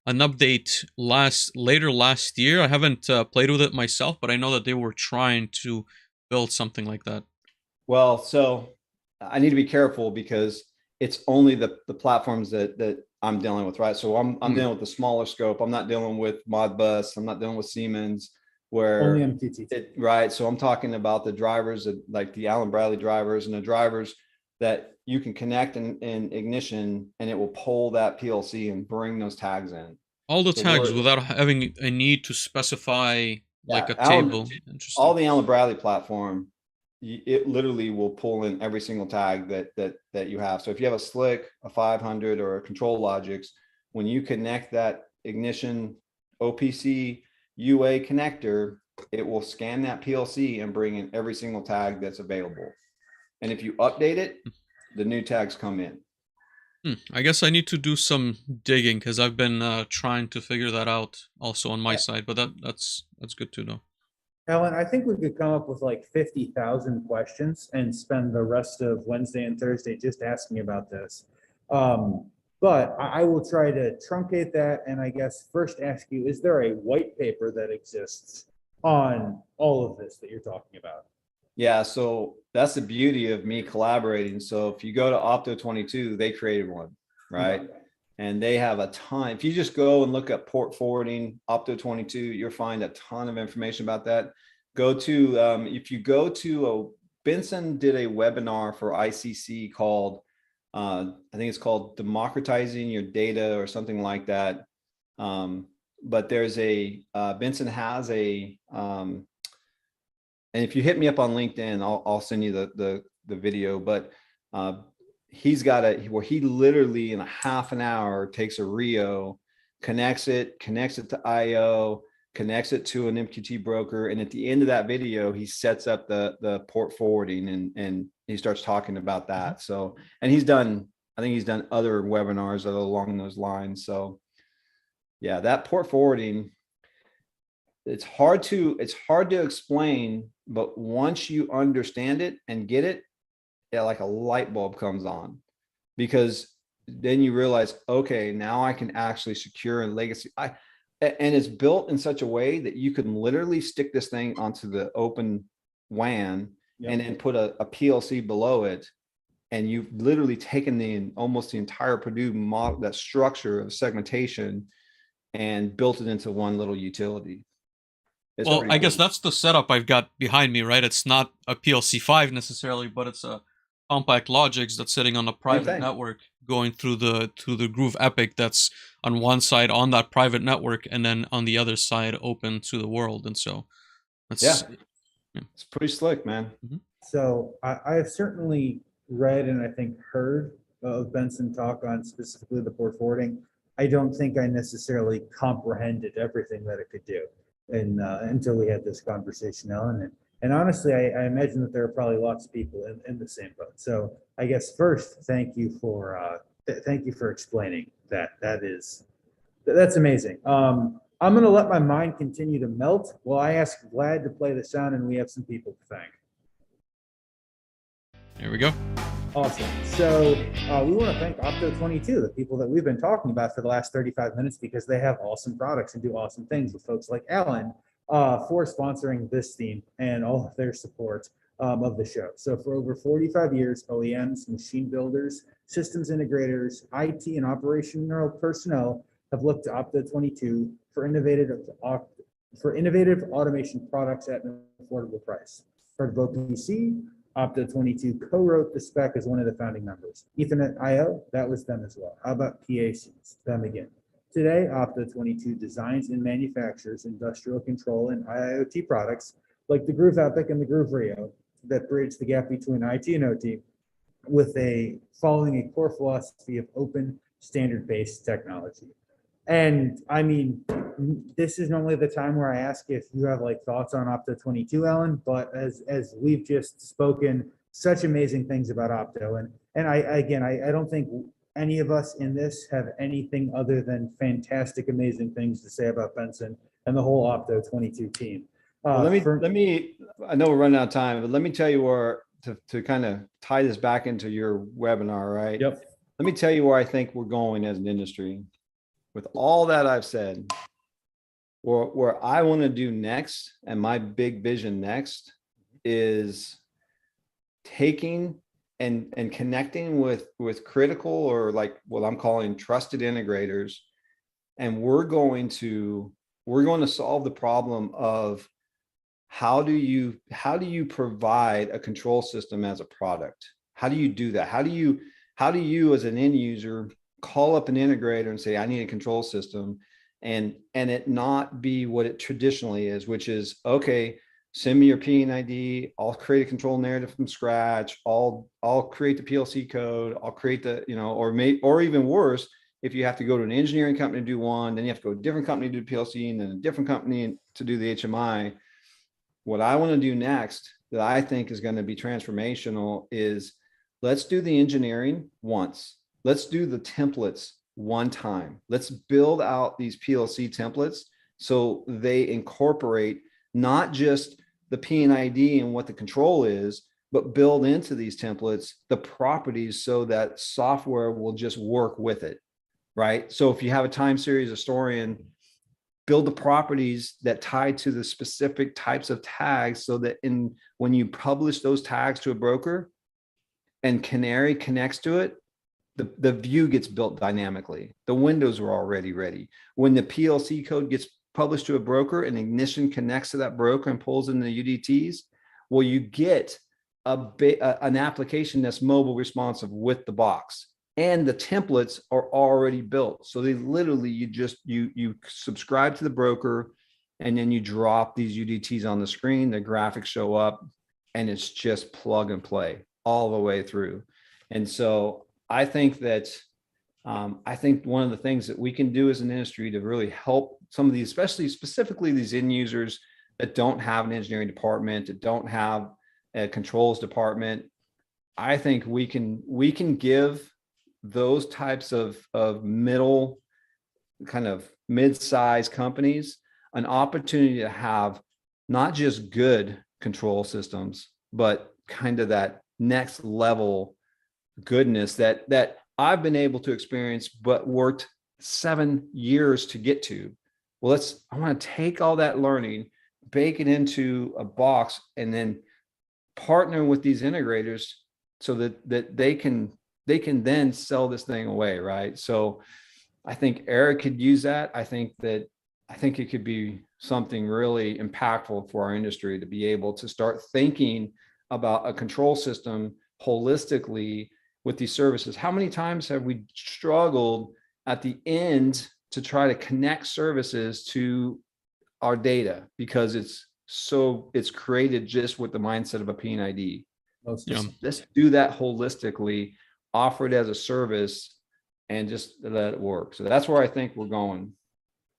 update later last year. I haven't played with it myself, but I know that they were trying to build something like that. well, so I need to be careful, because it's only the platforms that I'm dealing with, right? So I'm dealing with the smaller scope. I'm not dealing with Modbus. I'm not dealing with Siemens, only where MQTT. right. So I'm talking about the drivers, like the Allen Bradley drivers, and the drivers that you can connect in Ignition, and it will pull that PLC and bring those tags in. All the So tags without having a need to specify like a table. Interesting. all the Allen Bradley platform, it literally will pull in every single tag that you have. So if you have a Slick, a 500, or a Control Logix, when you connect that Ignition OPC UA connector, it will scan that PLC and bring in every single tag that's available. And if you update it, the new tags come in. I guess I need to do some digging, because I've been trying to figure that out also on my side, but that's good to know. Alan, I think we could come up with like 50,000 questions and spend the rest of Wednesday and Thursday just asking about this. But I will try to truncate that, and I guess first ask you, is there a white paper that exists on all of this that you're talking about? Yeah, so that's the beauty of me collaborating. So if you go to Opto22, they created one, right? Yeah. And they have a ton. If you just go and look at port forwarding, Opto22, you'll find a ton of information about that. If you go to Benson did a webinar for ICC called, I think it's called Democratizing Your Data or something like that. But there's Benson has and if you hit me up on LinkedIn, I'll send you the video, but he's got where he literally in a half an hour takes a Rio, connects it to IO, connects it to an MQT broker. And at the end of that video, he sets up the port forwarding and he starts talking about that. So, and I think he's done other webinars that are along those lines. So yeah, that port forwarding, it's hard to explain, but once you understand it and get it, yeah, like a light bulb comes on, because then you realize, okay, now I can actually secure and legacy. And it's built in such a way that you can literally stick this thing onto the open WAN and then put a PLC below it. And you've literally taken almost the entire Purdue model, that structure of segmentation, and built it into one little utility. Well, I guess that's the setup I've got behind me, right? It's not a PLC 5 necessarily, but it's a compact logics that's sitting on a private thing. network going through the Groove Epic that's on one side on that private network and then on the other side open to the world. And so that's Yeah, it's pretty slick, man. So I have certainly read and I think heard of Benson talk on specifically the port forwarding. I don't think I necessarily comprehended everything that it could do, and until we had this conversation, Ellen. And honestly, I imagine that there are probably lots of people in the same boat. So I guess first, thank you for explaining that. That's amazing. I'm going to let my mind continue to melt while I ask Vlad to play the sound, and we have some people to thank. Here we go. Awesome. So we want to thank Opto22, the people that we've been talking about for the last 35 minutes, because they have awesome products and do awesome things with folks like Alan for sponsoring this theme and all of their support of the show. So for over 45 years, OEMs, machine builders, systems integrators, IT and operational personnel have looked to Opto22 for innovative automation products at an affordable price. For OPC, Opto22 co-wrote the spec as one of the founding members. Ethernet IO, that was them as well. How about PACs? Them again. Today, Opto22 designs and manufactures industrial control and IoT products like the Groove Epic and the Groove Rio that bridge the gap between IT and OT with following a core philosophy of open standard-based technology. And I mean, this is normally the time where I ask if you have like thoughts on Opto22, Ellen, but as we've just spoken such amazing things about Opto, and I don't think any of us in this have anything other than fantastic, amazing things to say about Benson and the whole Opto22 team. Well, let me, I know we're running out of time, but let me tell you where to kind of tie this back into your webinar, right? Yep. Let me tell you where I think we're going as an industry. With all that I've said, where I want to do next, and my big vision next is taking and connecting with critical, or like what I'm calling trusted integrators, and we're going to solve the problem of how do you provide a control system as a product? How do you do that? How do you as an end user call up an integrator and say, I need a control system, and it not be what it traditionally is, which is, okay, send me your PNID, I'll create a control narrative from scratch, I'll create the PLC code, I'll create the, or even worse, if you have to go to an engineering company to do one, then you have to go to a different company to do PLC, and then a different company to do the HMI. What I want to do next that I think is going to be transformational is, let's do the engineering once. Let's do the templates one time. Let's build out these PLC templates so they incorporate not just the PNID and what the control is, but build into these templates the properties so that software will just work with it, right? So if you have a time series historian, build the properties that tie to the specific types of tags so that when you publish those tags to a broker and Canary connects to it, the view gets built dynamically. The windows are already ready. When the PLC code gets published to a broker and Ignition connects to that broker and pulls in the UDTs, well, you get an application that's mobile responsive with the box. And the templates are already built. So they literally, you subscribe to the broker, and then you drop these UDTs on the screen, the graphics show up, and it's just plug and play all the way through. And so I think that one of the things that we can do as an industry to really help some of these, specifically these end users that don't have an engineering department, that don't have a controls department, I think we can give those types of middle, kind of mid-sized companies an opportunity to have not just good control systems, but kind of that next level goodness that I've been able to experience, but worked 7 years to get to. Well, I want to take all that learning, bake it into a box, and then partner with these integrators so that they can then sell this thing away, right? So I think Aera could use that. I think it could be something really impactful for our industry to be able to start thinking about a control system holistically with these services. How many times have we struggled at the end to try to connect services to our data because it's created just with the mindset of a P&ID. Yeah. Let's do that holistically, offer it as a service, and just let it work. So that's where I think we're going.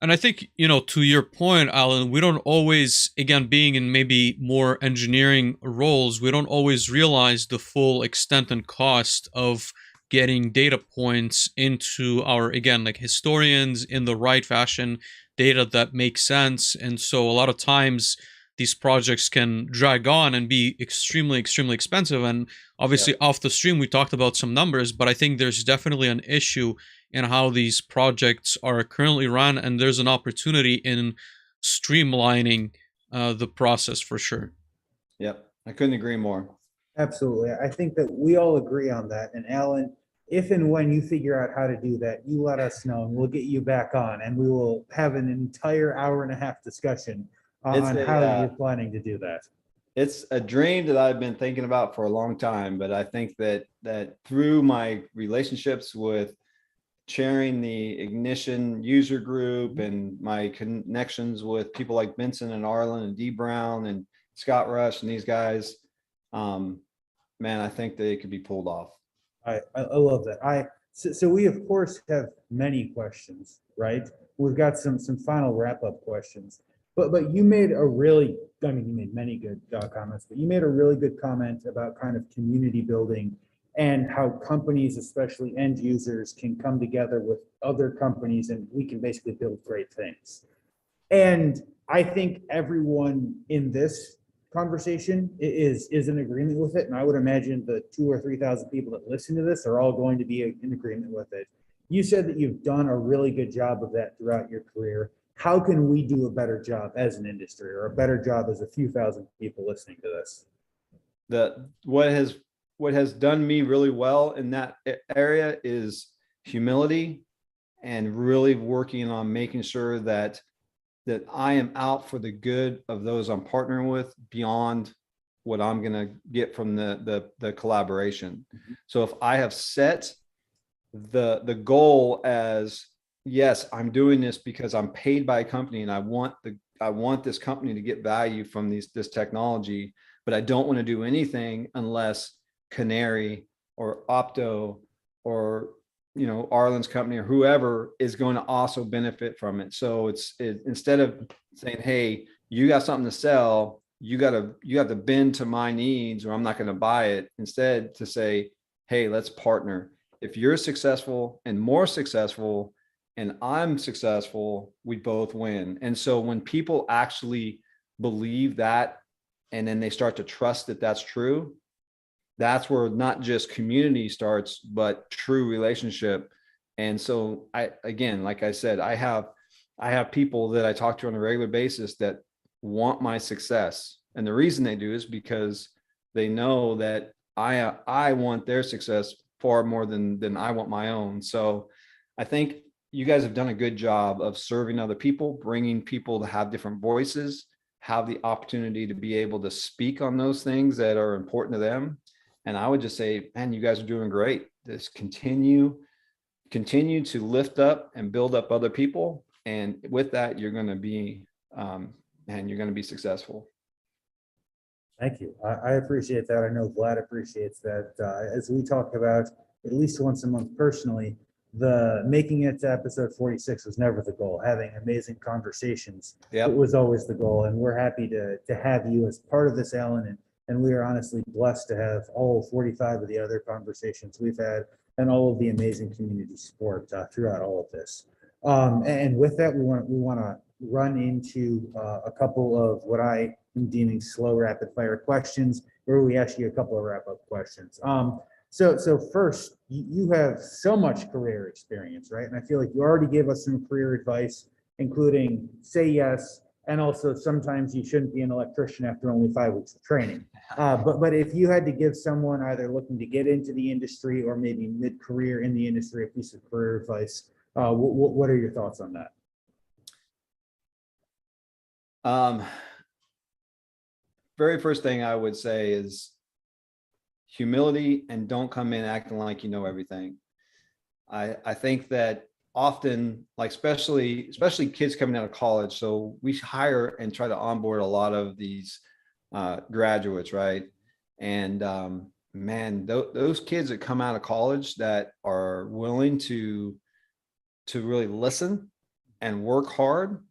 And I think, to your point, Alan, we don't always, again, being in maybe more engineering roles, we don't always realize the full extent and cost of getting data points into our, again, like historians in the right fashion, data that makes sense. And so a lot of times these projects can drag on and be extremely, extremely expensive. And obviously off the stream, we talked about some numbers, but I think there's definitely an issue in how these projects are currently run, and there's an opportunity in streamlining the process for sure. Yep, I couldn't agree more. Absolutely. I think that we all agree on that. And Alan, if and when you figure out how to do that, you let us know and we'll get you back on and we will have an entire hour and a half discussion on how you're planning to do that. It's a dream that I've been thinking about for a long time, but I think that through my relationships with chairing the Ignition user group and my connections with people like Benson and Arlen and D Brown and Scott Rush and these guys, man, I think they could be pulled off. I love that. So we of course have many questions, right? We've got some final wrap-up questions. But you made a really, I mean, you made many good comments, but you made a really good comment about kind of community building and how companies, especially end users, can come together with other companies and we can basically build great things. And I think everyone in this conversation is in agreement with it. And I would imagine the 2,000 or 3,000 people that listen to this are all going to be in agreement with it. You said that you've done a really good job of that throughout your career. How can we do a better job as an industry or a better job as a few thousand people listening to this? What has done me really well in that area is humility and really working on making sure that I am out for the good of those I'm partnering with beyond what I'm going to get from the collaboration. Mm-hmm. So if I have set the goal as, yes, I'm doing this because I'm paid by a company and I want this company to get value from this technology, but I don't want to do anything unless Canary or Opto or Arlen's company or whoever is going to also benefit from it. So instead of saying, hey, you got something to sell, you have to bend to my needs or I'm not going to buy it. Instead to say, hey, let's partner. If you're successful and more successful and I'm successful, we both win. And so when people actually believe that, and then they start to trust that that's true, that's where not just community starts, but true relationship. And so again, like I said, I have people that I talk to on a regular basis that want my success. And the reason they do is because they know that I want their success far more than I want my own. So I think you guys have done a good job of serving other people, bringing people to have different voices, have the opportunity to be able to speak on those things that are important to them. And I would just say, man, you guys are doing great. Just continue to lift up and build up other people. And with that, you're going to be, you're going to be successful. Thank you. I appreciate that. I know Vlad appreciates that. As we talk about at least once a month personally, the making it to episode 46 was never the goal. Having amazing conversations It was always the goal. And we're happy to have you as part of this, Alan. And we are honestly blessed to have all 45 of the other conversations we've had and all of the amazing community support throughout all of this. And with that, we want to run into a couple of what I am deeming slow rapid fire questions, where we ask you a couple of wrap up questions. So first, you have so much career experience, right? And I feel like you already gave us some career advice, including say yes, and also sometimes you shouldn't be an electrician after only 5 weeks of training. But if you had to give someone either looking to get into the industry or maybe mid-career in the industry a piece of career advice, what are your thoughts on that? Very first thing I would say is humility, and don't come in acting like you know everything. I think that often, like especially kids coming out of college, so we hire and try to onboard a lot of these graduates, right? And man, those kids that come out of college that are willing to really listen and work hard,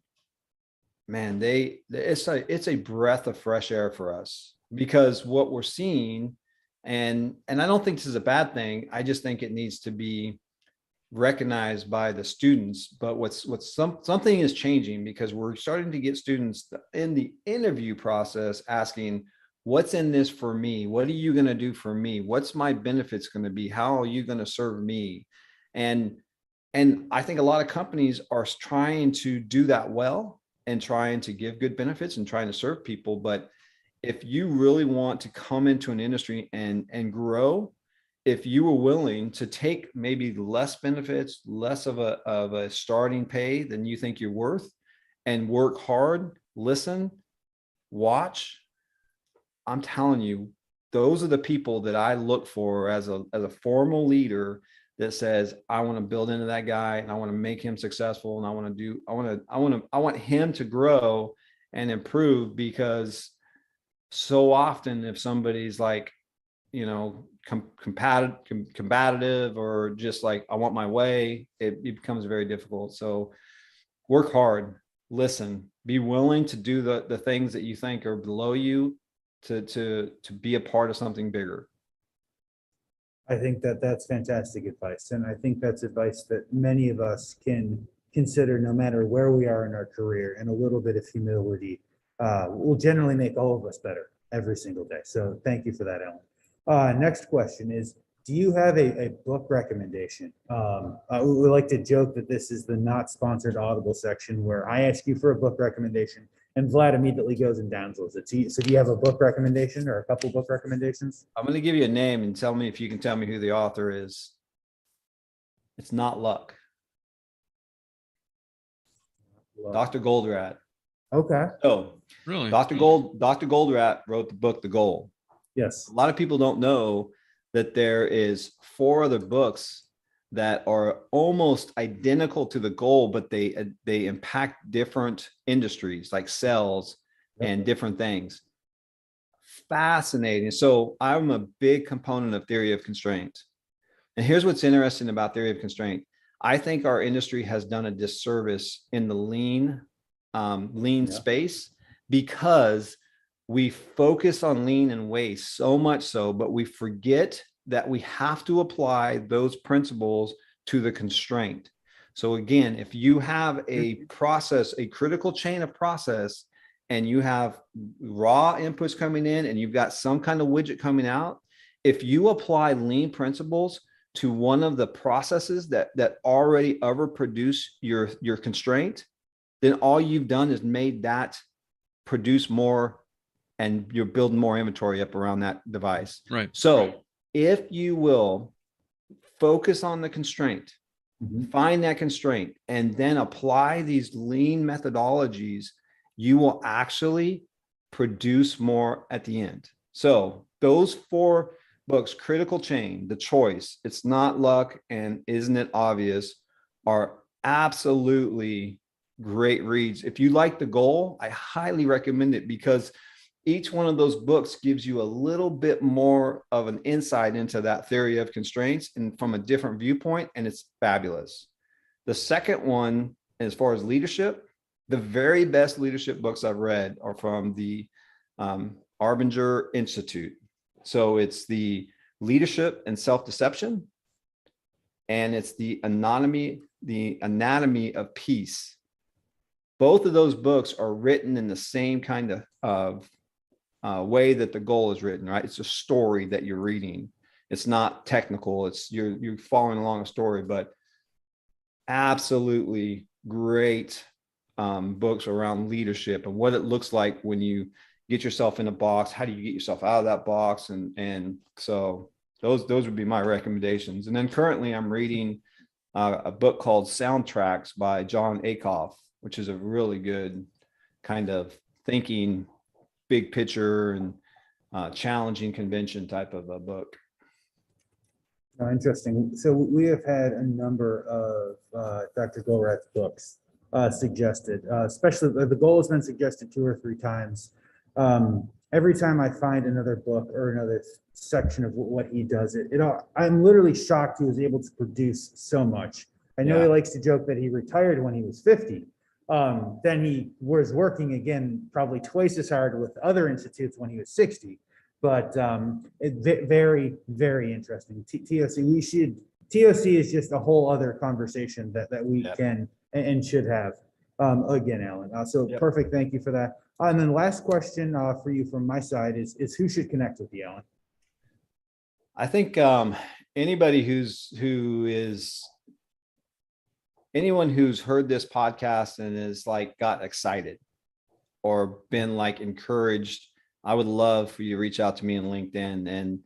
man, it's a breath of fresh air for us, because what we're seeing, and I don't think this is a bad thing. I just think it needs to be recognized by the students. But something is changing, because we're starting to get students in the interview process asking, what's in this for me? What are you going to do for me? What's my benefits going to be? How are you going to serve me? And I think a lot of companies are trying to do that well, and trying to give good benefits and trying to serve people. But if you really want to come into an industry and grow, if you were willing to take maybe less benefits, less of a starting pay than you think you're worth, and work hard, listen, watch, I'm telling you, those are the people that I look for as a formal leader that says, I want to build into that guy, and I want to make him successful, and I want him to grow and improve. Because so often, if somebody's like, combative, or just like, I want my way, it becomes very difficult. So work hard, listen, be willing to do the things that you think are below you, to be a part of something bigger. I think that that's fantastic advice. And I think that's advice that many of us can consider, no matter where we are in our career. And a little bit of humility will generally make all of us better every single day. So thank you for that, Ellen. Next question is, do you have a book recommendation? We like to joke that this is the not sponsored Audible section, where I ask you for a book recommendation and Vlad immediately goes and downloads it. So do you have a book recommendation or a couple book recommendations? I'm going to give you a name and tell me if you can tell me who the author is. It's not luck. Dr. Goldratt. Okay. So Really? Dr. Goldratt wrote the book, The Goal. Yes. A lot of people don't know that there is 4 other books that are almost identical to The Goal, but they impact different industries, like cells and different things. Fascinating. So I'm a big component of theory of constraint. And here's what's interesting about theory of constraint. I think our industry has done a disservice in the lean space, because we focus on lean and waste so much so, but we forget that we have to apply those principles to the constraint. So again, if you have a process, a critical chain of process, and you have raw inputs coming in, and you've got some kind of widget coming out, if you apply lean principles to one of the processes that already produce your constraint, then all you've done is made that produce more, and you're building more inventory up around that device. Right. So if you will focus on the constraint, find that constraint, and then apply these lean methodologies, you will actually produce more at the end. So those 4 books, Critical Chain, The Choice, It's Not Luck, and Isn't It Obvious, are absolutely great reads. If you like The Goal, I highly recommend it, because each one of those books gives you a little bit more of an insight into that theory of constraints, and from a different viewpoint, and it's fabulous. The second one, as far as leadership, the very best leadership books I've read are from the Arbinger Institute. So it's the Leadership and Self-Deception, and it's the Anatomy of Peace. Both of those books are written in the same kind of way that The Goal is written, right? It's a story that you're reading. It's not technical. It's you're following along a story, but absolutely great books around leadership and what it looks like when you get yourself in a box. How do you get yourself out of that box? And so those would be my recommendations. And then currently I'm reading a book called Soundtracks by John Acuff, which is a really good kind of thinking big picture and challenging convention type of a book. Oh, interesting. So we have had a number of Dr. Golrath's books suggested, especially the goal has been suggested 2 or 3 times. Every time I find another book or another section of what he does, I'm literally shocked he was able to produce so much. I know he likes to joke that he retired when he was 50. Then he was working again, probably twice as hard with other institutes when he was 60. But very, very interesting. TOC is just a whole other conversation that we can and should have again, Alan. So perfect. Thank you for that. And then last question for you from my side is who should connect with you, Alan? I think anyone who's heard this podcast and is like got excited or been like encouraged, I would love for you to reach out to me on LinkedIn. And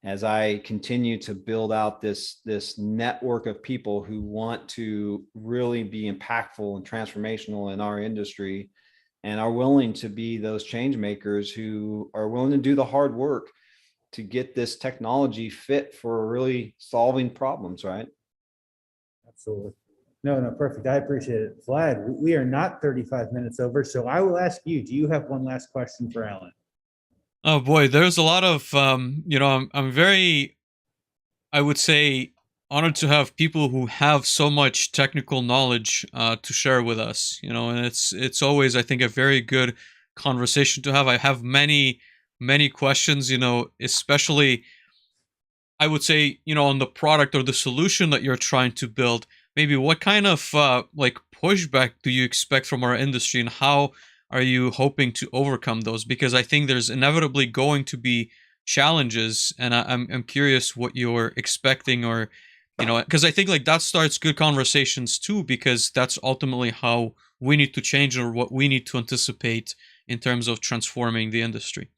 as I continue to build out this network of people who want to really be impactful and transformational in our industry and are willing to be those change makers who are willing to do the hard work to get this technology fit for really solving problems, right? Absolutely. No, perfect. I appreciate it. Vlad, we are not 35 minutes over, so I will ask you, do you have one last question for Alan? Oh boy, there's a lot of I'm very, I would say, honored to have people who have so much technical knowledge to share with us. And it's always, I think, a very good conversation to have. I have many questions. Especially, I would say, on the product or the solution that you're trying to build. Maybe what kind of like pushback do you expect from our industry, and how are you hoping to overcome those? Because I think there's inevitably going to be challenges, and I'm curious what you're expecting, or because I think like that starts good conversations too, because that's ultimately how we need to change, or what we need to anticipate in terms of transforming the industry.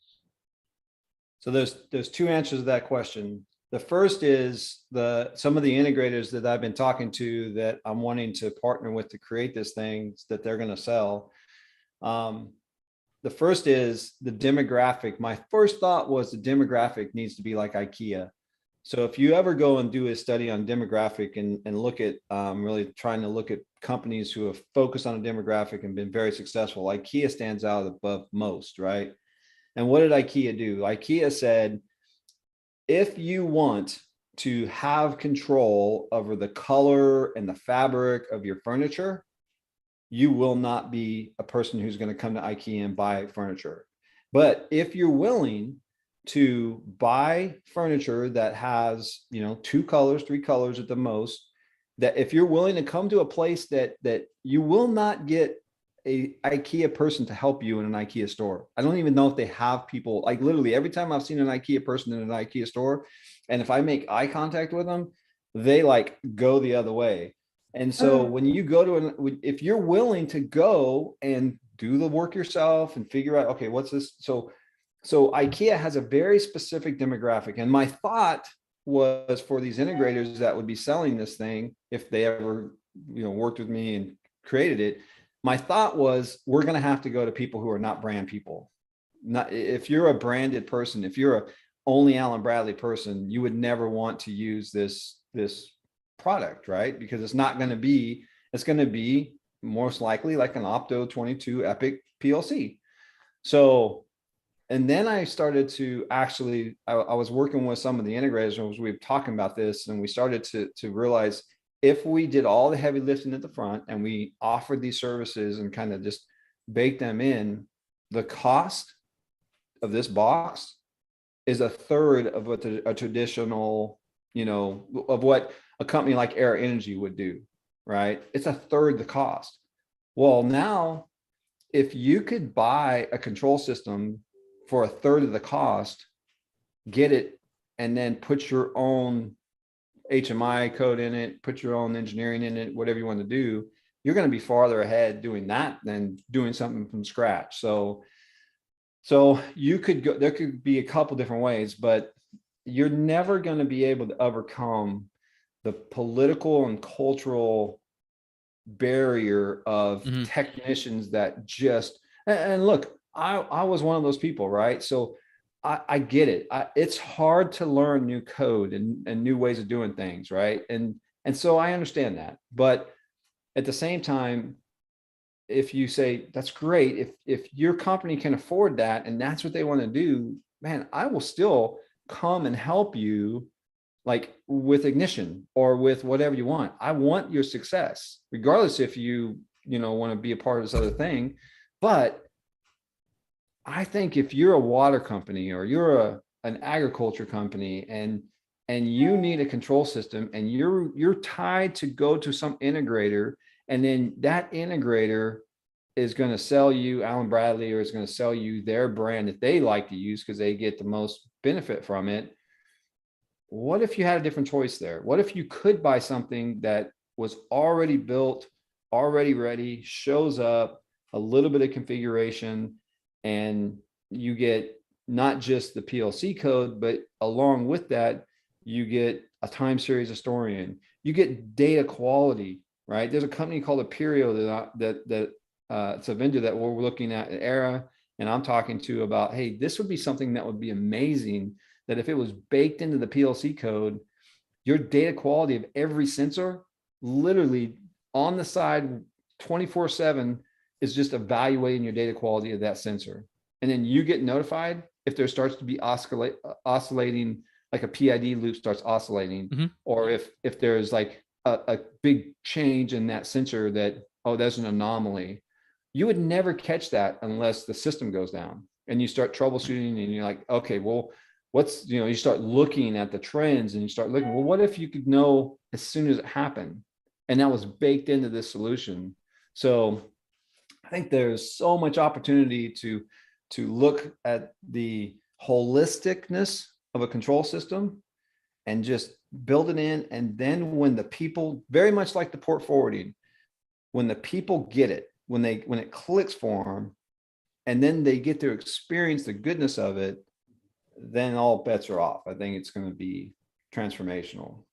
So there's 2 answers to that question. The first is some of the integrators that I've been talking to that I'm wanting to partner with to create this thing that they're going to sell. The first is the demographic. My first thought was the demographic needs to be like IKEA. So if you ever go and do a study on demographic and look at really trying to look at companies who have focused on a demographic and been very successful, IKEA stands out above most, right? And what did IKEA do? IKEA said, if you want to have control over the color and the fabric of your furniture, you will not be a person who's going to come to IKEA and buy furniture. But if you're willing to buy furniture that has, 2 colors, 3 colors at the most, that if you're willing to come to a place that you will not get a IKEA person to help you in an IKEA store. I don't even know if they have people, like literally every time I've seen an IKEA person in an IKEA store, and if I make eye contact with them, they like go the other way. And so when you go to if you're willing to go and do the work yourself and figure out, okay, what's this? So IKEA has a very specific demographic. And my thought was for these integrators that would be selling this thing, if they ever, worked with me and created it, my thought was we're going to have to go to people who are not brand people. Not if you're a branded person, if you're a only Allen Bradley person, you would never want to use this product, right? Because it's going to be most likely like an Opto 22 Epic PLC. So, and then I started to actually, I was working with some of the integrators as we were talking about this, and we started to realize if we did all the heavy lifting at the front and we offered these services and kind of just baked them in, the cost of this box is a third of what a traditional, of what a company like Aera Energy would do, right? It's a third the cost. Well, now, if you could buy a control system for a third of the cost, get it, and then put your own HMI code in it, put your own engineering in it, whatever you want to do, you're going to be farther ahead doing that than doing something from scratch. So you could go, there could be a couple different ways, but you're never going to be able to overcome the political and cultural barrier of technicians that just, and look, I was one of those people, right? So I get it. It's hard to learn new code and new ways of doing things, right? And so I understand that. But at the same time, if you say that's great, if your company can afford that and that's what they want to do, man, I will still come and help you, like with ignition or with whatever you want. I want your success, regardless if you want to be a part of this other thing. But I think if you're a water company or you're an agriculture company and you need a control system and you're tied to go to some integrator, and then that integrator is going to sell you Allen Bradley, or is going to sell you their brand that they like to use because they get the most benefit from it. What if you had a different choice there? What if you could buy something that was already built, already ready, shows up, a little bit of configuration, and you get not just the PLC code, but along with that, you get a time series historian, you get data quality, right? There's a company called Aperio that it's a vendor that we're looking at Aera, and I'm talking to about, hey, this would be something that would be amazing, that if it was baked into the PLC code, your data quality of every sensor literally on the side 24/7 is just evaluating your data quality of that sensor. And then you get notified if there starts to be oscillating, like a PID loop starts oscillating, or if there's like a big change in that sensor that, oh, there's an anomaly. You would never catch that unless the system goes down and you start troubleshooting and you're like, okay, well, you start looking at the trends and you start looking, well, what if you could know as soon as it happened? And that was baked into this solution. So I think there's so much opportunity to look at the holisticness of a control system and just build it in. And then when the people, very much like the port forwarding, when the people get it, when it clicks for them, and then they get to experience the goodness of it, then all bets are off. I think it's going to be transformational.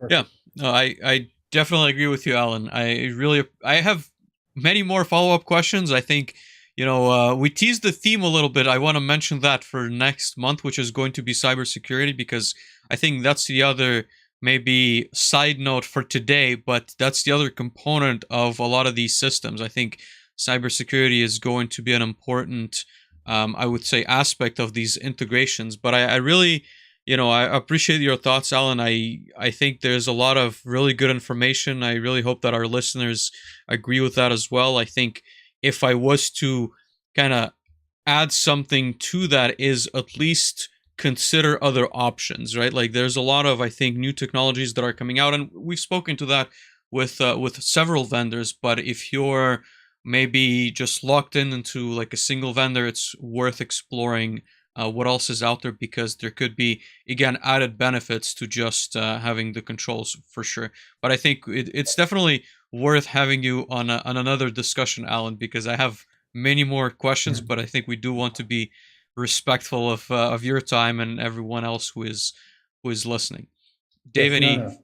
Yeah, no, I definitely agree with you, Alan. I have many more follow-up questions. I think, we teased the theme a little bit. I want to mention that for next month, which is going to be cybersecurity, because I think that's the other maybe side note for today, but that's the other component of a lot of these systems. I think cybersecurity is going to be an important, I would say, aspect of these integrations. But I really, I appreciate your thoughts, Alan. I think there's a lot of really good information. I really hope that our listeners agree with that as well. I think if I was to kind of add something to that, is at least consider other options, right? Like there's a lot of, I think, new technologies that are coming out, and we've spoken to that with several vendors. But if you're maybe just locked into like a single vendor, it's worth exploring what else is out there, because there could be, again, added benefits to just having the controls for sure. But I think it's definitely worth having you on another discussion, Alan, because I have many more questions, but I think we do want to be respectful of your time and everyone else who is listening. Dave, Yes, any? no.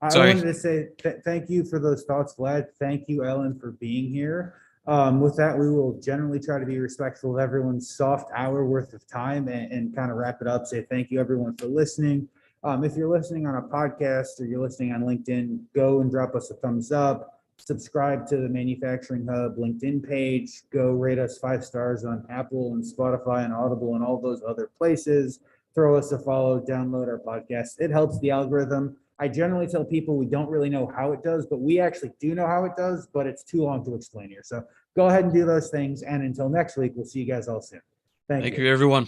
I Sorry. wanted to say thank you for those thoughts, Vlad. Thank you, Ellen, for being here. With that, we will generally try to be respectful of everyone's soft hour worth of time and kind of wrap it up. Say thank you, everyone, for listening. If you're listening on a podcast or you're listening on LinkedIn, go and drop us a thumbs up. Subscribe to the Manufacturing Hub LinkedIn page. Go rate us 5 stars on Apple and Spotify and Audible and all those other places. Throw us a follow, download our podcast. It helps the algorithm. I generally tell people we don't really know how it does, but we actually do know how it does, but it's too long to explain here. So go ahead and do those things. And until next week, we'll see you guys all soon. Thank you. Thank you, everyone.